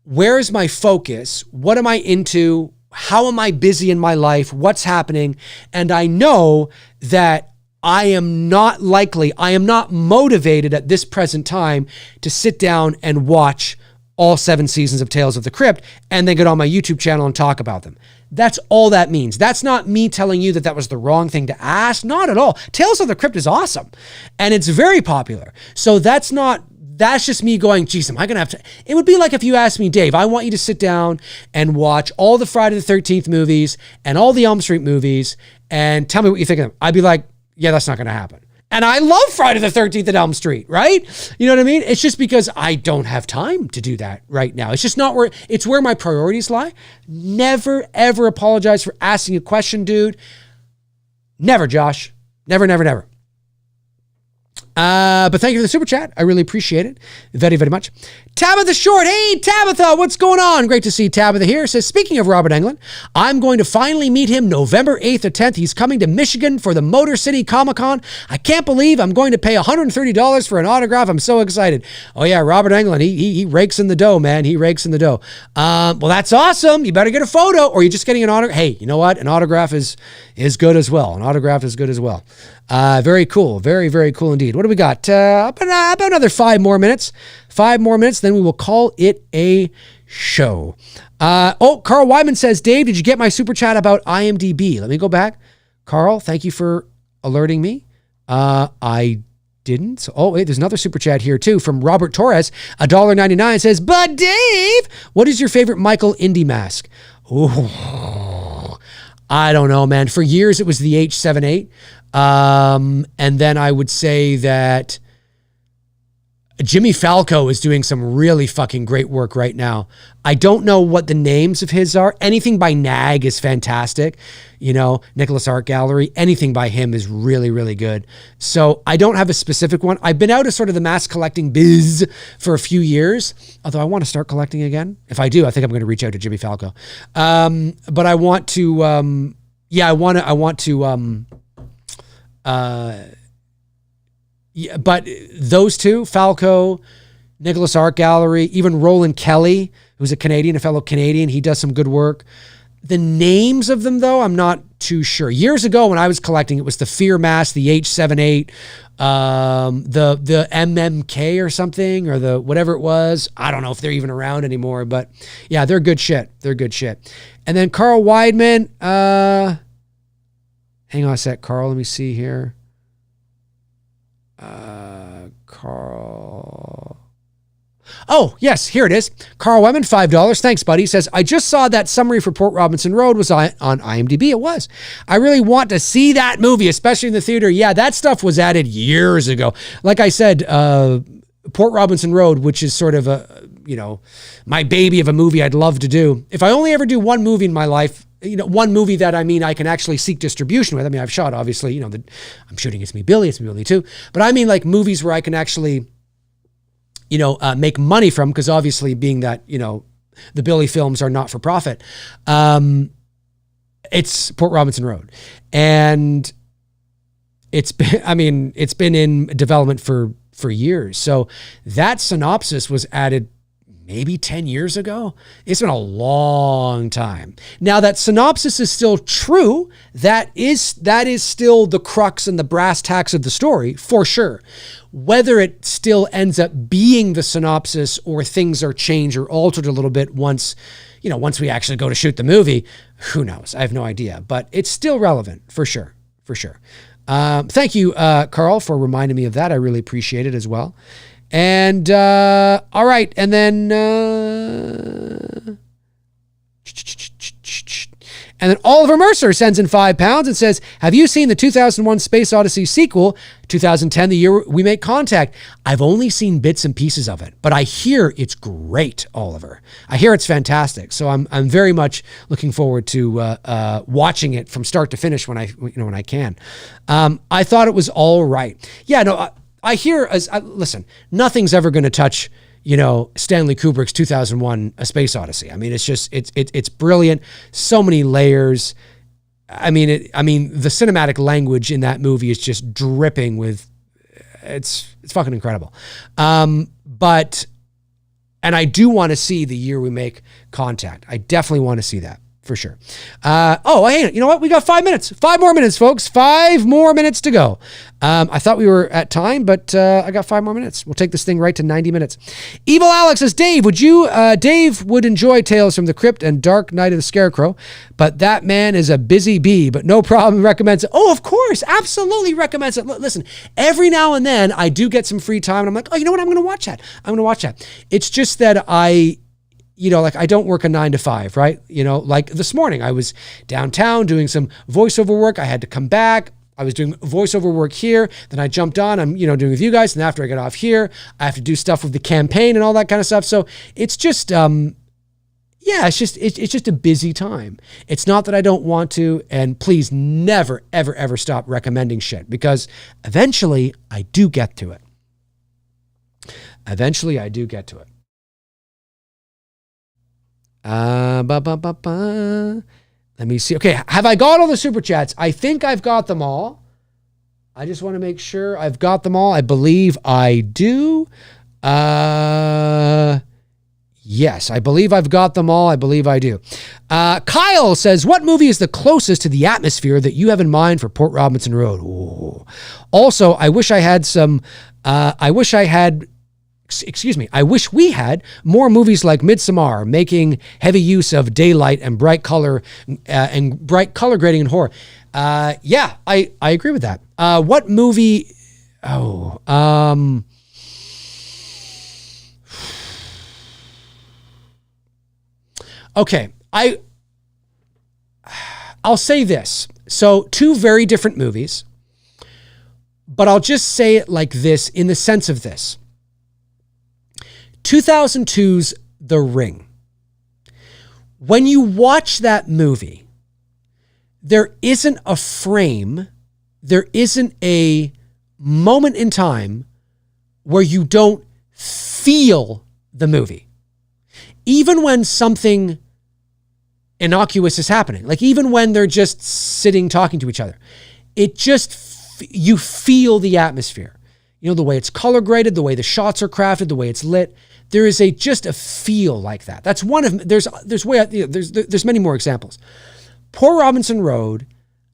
Where is my focus? What am I into? How am I busy in my life? What's happening? And I know that I am not motivated at this present time to sit down and watch all 7 seasons of Tales of the Crypt and then get on my YouTube channel and talk about them. That's all that means. That's not me telling you that that was the wrong thing to ask. Not at all. Tales of the Crypt is awesome and it's very popular. So that's just me going, geez, am I going to have to? It would be like if you asked me, Dave, I want you to sit down and watch all the Friday the 13th movies and all the Elm Street movies and tell me what you think of them. I'd be like, yeah, that's not going to happen. And I love Friday the 13th at Elm Street, right? You know what I mean? It's just because I don't have time to do that right now. It's just not where my priorities lie. Never, ever apologize for asking a question, dude. Never, Josh. Never, never, never. But thank you for the super chat. I really appreciate it very, very much. Tabitha Short. Hey, Tabitha, what's going on? Great to see Tabitha here. Says, speaking of Robert Englund, I'm going to finally meet him November 8th or 10th. He's coming to Michigan for the Motor City Comic-Con. I can't believe I'm going to pay $130 for an autograph. I'm so excited. Oh yeah, Robert Englund, he rakes in the dough, man. He rakes in the dough. Well, that's awesome. You better get a photo or you're just getting an autograph. Hey, you know what? An autograph is good as well. An autograph is good as well. Very cool. Very, very cool indeed. What do we got? About another 5 more minutes. 5 more minutes, then we will call it a show. Carl Wyman says, Dave, did you get my super chat about IMDb? Let me go back. Carl, thank you for alerting me. I didn't. Wait, there's another super chat here too from Robert Torres, $1.99 says, but Dave, what is your favorite Michael Indy mask? Ooh, I don't know, man. For years, it was the H78. And then I would say that Jimmy Falco is doing some really fucking great work right now. I don't know what the names of his are. Anything by Nag is fantastic. You know, Nicholas Art Gallery, anything by him is really, really good. So I don't have a specific one. I've been out of sort of the mask collecting biz for a few years, although I want to start collecting again. If I do, I think I'm going to reach out to Jimmy Falco. But I want to, but those two, Falco, Nicholas Art Gallery, even Roland Kelly, who's a Canadian, a fellow Canadian, he does some good work. The names of them, though, I'm not too sure. Years ago when I was collecting, it was the Fear Mask, the H78, the MMK or something, or the whatever it was. I don't know if they're even around anymore, but yeah, they're good shit. They're good shit. And then Carl Weidman, hang on a sec, Carl, let me see here. Carl. Oh, yes, here it is. Carl Weidman, $5. Thanks, buddy. Says, I just saw that summary for Port Robinson Road was on IMDb. It was. I really want to see that movie, especially in the theater. Yeah, that stuff was added years ago. Like I said, Port Robinson Road, which is sort of my baby of a movie I'd love to do. If I only ever do one movie in my life, one movie that I can actually seek distribution with. I mean, I've shot, obviously, I'm shooting It's Me Billy, It's Me Billy 2. But I mean like movies where I can actually, make money from, because obviously being that, the Billy films are not for profit. It's Port Robinson Road. And it's been in development for years. So that synopsis was added maybe 10 years ago. It's been a long time. Now that synopsis is still true. That is still the crux and the brass tacks of the story, for sure. Whether it still ends up being the synopsis or things are changed or altered a little bit once we actually go to shoot the movie, who knows? I have no idea, but it's still relevant for sure. For sure. Thank you, Carl, for reminding me of that. I really appreciate it as well. And, all right. And then, Oliver Mercer sends in £5 and says, have you seen the 2001 Space Odyssey sequel, 2010, the year we make contact? I've only seen bits and pieces of it, but I hear it's great, Oliver. I hear it's fantastic. So I'm very much looking forward to, watching it from start to finish when I can. I thought it was all right. Yeah, no, I hear, listen, nothing's ever going to touch, Stanley Kubrick's 2001 A Space Odyssey. I mean, it's just, it's brilliant. So many layers. I mean, the cinematic language in that movie is just dripping with, it's fucking incredible. But I do want to see the year we make contact. I definitely want to see that. for sure. Hang on. You know what? We got 5 minutes. 5 more minutes, folks. 5 more minutes to go. I thought we were at time, but I got 5 more minutes. We'll take this thing right to 90 minutes. Evil Alex says, Dave would enjoy Tales from the Crypt and Dark Night of the Scarecrow, but that man is a busy bee, but no problem. Recommends it. Oh, of course. Absolutely recommends it. Listen, every now and then I do get some free time and I'm like, oh, you know what? I'm going to watch that. It's just that I don't work a 9 to 5, right? Like this morning I was downtown doing some voiceover work. I had to come back. I was doing voiceover work here. Then I jumped on, I'm, doing with you guys. And after I get off here, I have to do stuff with the campaign and all that kind of stuff. So it's just, it's just a busy time. It's not that I don't want to, and please never, ever, ever stop recommending shit because eventually I do get to it. Let me see. Okay, have I got all the super chats? I think I've got them all. I just want to make sure I've got them all. I believe I do. Yes, I believe I've got them all. I believe I do. Kyle says, what movie is the closest to the atmosphere that you have in mind for Port Robinson Road? Ooh. Also, I wish we had more movies like Midsommar, making heavy use of daylight and bright color grading in horror. I agree with that. What movie? Okay. I'll say this. So 2 very different movies, but I'll just say it like this in the sense of this. 2002's The Ring. When you watch that movie, there isn't a frame, there isn't a moment in time where you don't feel the movie. Even when something innocuous is happening, like even when they're just sitting talking to each other, you feel the atmosphere. The way it's color graded, the way the shots are crafted, the way it's lit. There is just a feel like that. That's one of there's many more examples. Port Robinson Road,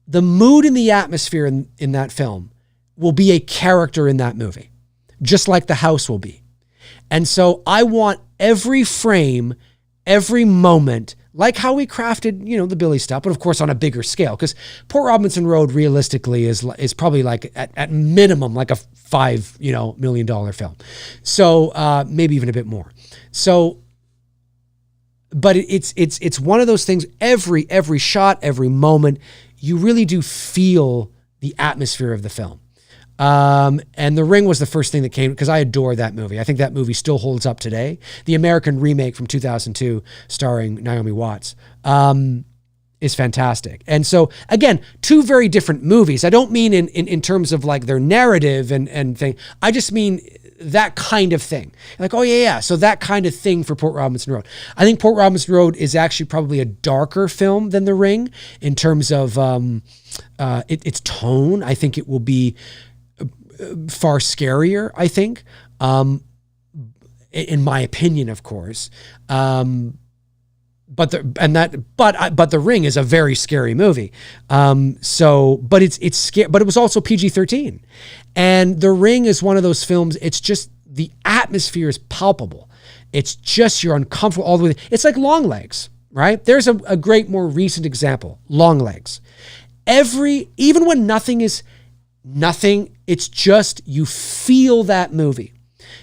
the mood and the atmosphere in that film will be a character in that movie, just like the house will be. And so I want every frame, every moment, like how we crafted, the Billy stuff, but of course on a bigger scale, because Port Robinson Road realistically is probably like at minimum like a $5 million film. So maybe even a bit more. So, but it's one of those things. Every shot, every moment, you really do feel the atmosphere of the film. And The Ring was the first thing that came because I adore that movie. I think that movie still holds up today. The American remake from 2002 starring Naomi Watts is fantastic. And so again, 2 very different movies. I don't mean in terms of like their narrative and thing. I just mean that kind of thing. Like, oh yeah. So that kind of thing for Port Robinson Road. I think Port Robinson Road is actually probably a darker film than The Ring in terms of its tone. I think it will be far scarier, I think, in my opinion, of course. But The Ring is a very scary movie. But it's scary, but it was also PG-13. And The Ring is one of those films. It's just the atmosphere is palpable. It's just you're uncomfortable all the way. It's like Longlegs, right? There's a great more recent example, Longlegs. Even when nothing is nothing, it's just you feel that movie.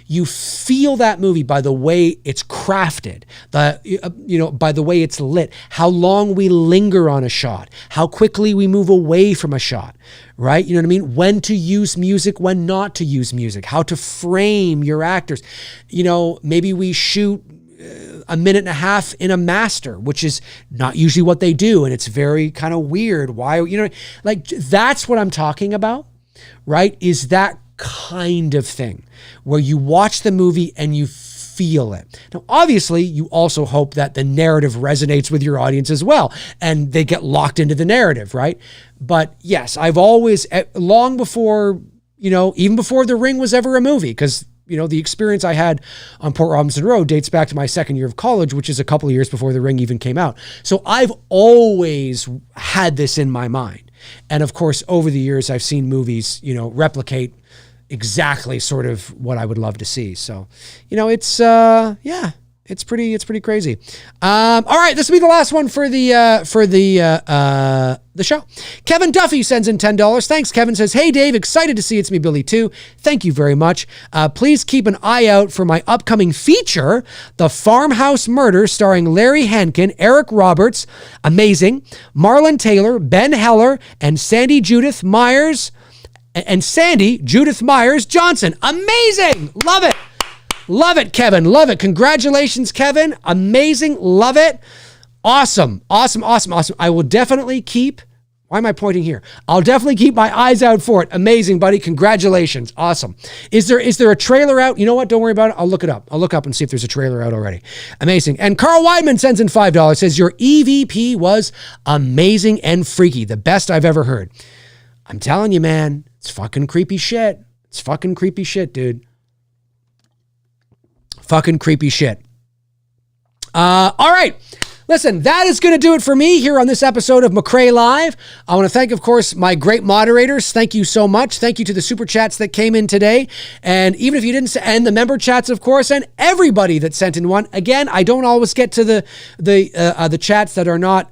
You feel that movie by the way it's crafted, by the way it's lit, how long we linger on a shot, how quickly we move away from a shot, right? You know what I mean? When to use music, when not to use music, how to frame your actors. Maybe we shoot a minute and a half in a master, which is not usually what they do. And it's very kind of weird. Why, that's what I'm talking about, right? Is that kind of thing where you watch the movie and you feel it. Now, obviously, you also hope that the narrative resonates with your audience as well, and they get locked into the narrative, right? But yes, I've always, long before, even before The Ring was ever a movie, because the experience I had on Port Robinson Road dates back to my second year of college, which is a couple of years before The Ring even came out. So I've always had this in my mind. And of course, over the years, I've seen movies, replicate exactly sort of what I would love to see. So, it's pretty crazy. All right, this will be the last one for the show. Kevin Duffy sends in $10. Thanks, Kevin. Says, hey, Dave, excited to see It's Me, Billy, too. Thank you very much. Please keep an eye out for my upcoming feature, The Farmhouse Murder, starring Larry Hankin, Eric Roberts, amazing, Marlon Taylor, Ben Heller, and Sandy Judith Myers Johnson. Amazing. Love it. Love it, Kevin. Love it. Congratulations, Kevin. Amazing. Love it. Awesome. I will definitely keep, why am I pointing here? I'll definitely keep my eyes out for it. Amazing, buddy. Congratulations. Awesome. Is there a trailer out? You know what? Don't worry about it. I'll look it up. I'll look up and see if there's a trailer out already. Amazing. And Carl Weidman sends in $5. Says, your EVP was amazing and freaky. The best I've ever heard. I'm telling you, man, it's fucking creepy shit. It's fucking creepy shit, dude. Fucking creepy shit. All right. Listen, that is going to do it for me here on this episode of Mcrae Live. I want to thank, of course, my great moderators. Thank you so much. Thank you to the super chats that came in today. And even if you didn't, and the member chats, of course, and everybody that sent in one. Again, I don't always get to the chats that are not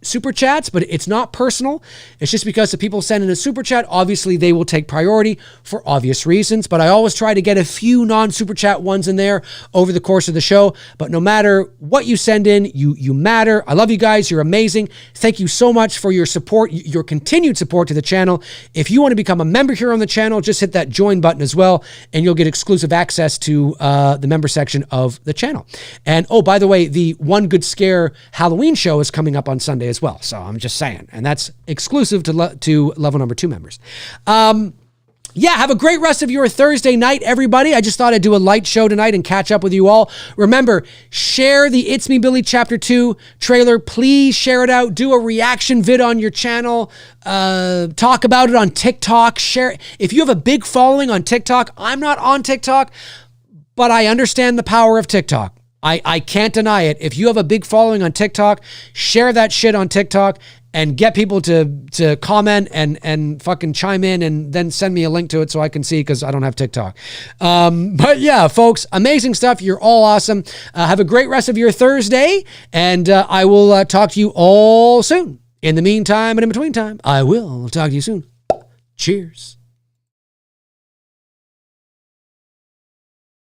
super chats, but it's not personal. It's just because the people send in a super chat, obviously they will take priority for obvious reasons. But I always try to get a few non-super chat ones in there over the course of the show. But no matter what you send in, you matter. I love you guys. You're amazing. Thank you so much for your support, your continued support to the channel. If you want to become a member here on the channel, just hit that join button as well, and you'll get exclusive access to the member section of the channel. And oh, by the way, the One Good Scare Halloween show is coming up on Sunday as well. So I'm just saying, and that's exclusive to level number 2 members. Yeah, have a great rest of your Thursday night, everybody. I just thought I'd do a light show tonight and catch up with you all. Remember, share the It's Me, Billy Chapter 2 trailer. Please share it out. Do a reaction vid on your channel. Talk about it on TikTok. Share. If you have a big following on TikTok, I'm not on TikTok, but I understand the power of TikTok. I can't deny it. If you have a big following on TikTok, share that shit on TikTok and get people to comment and fucking chime in and then send me a link to it so I can see, because I don't have TikTok. But yeah, folks, amazing stuff. You're all awesome. Have a great rest of your Thursday, and I will talk to you all soon. In the meantime and in between time, I will talk to you soon. Cheers.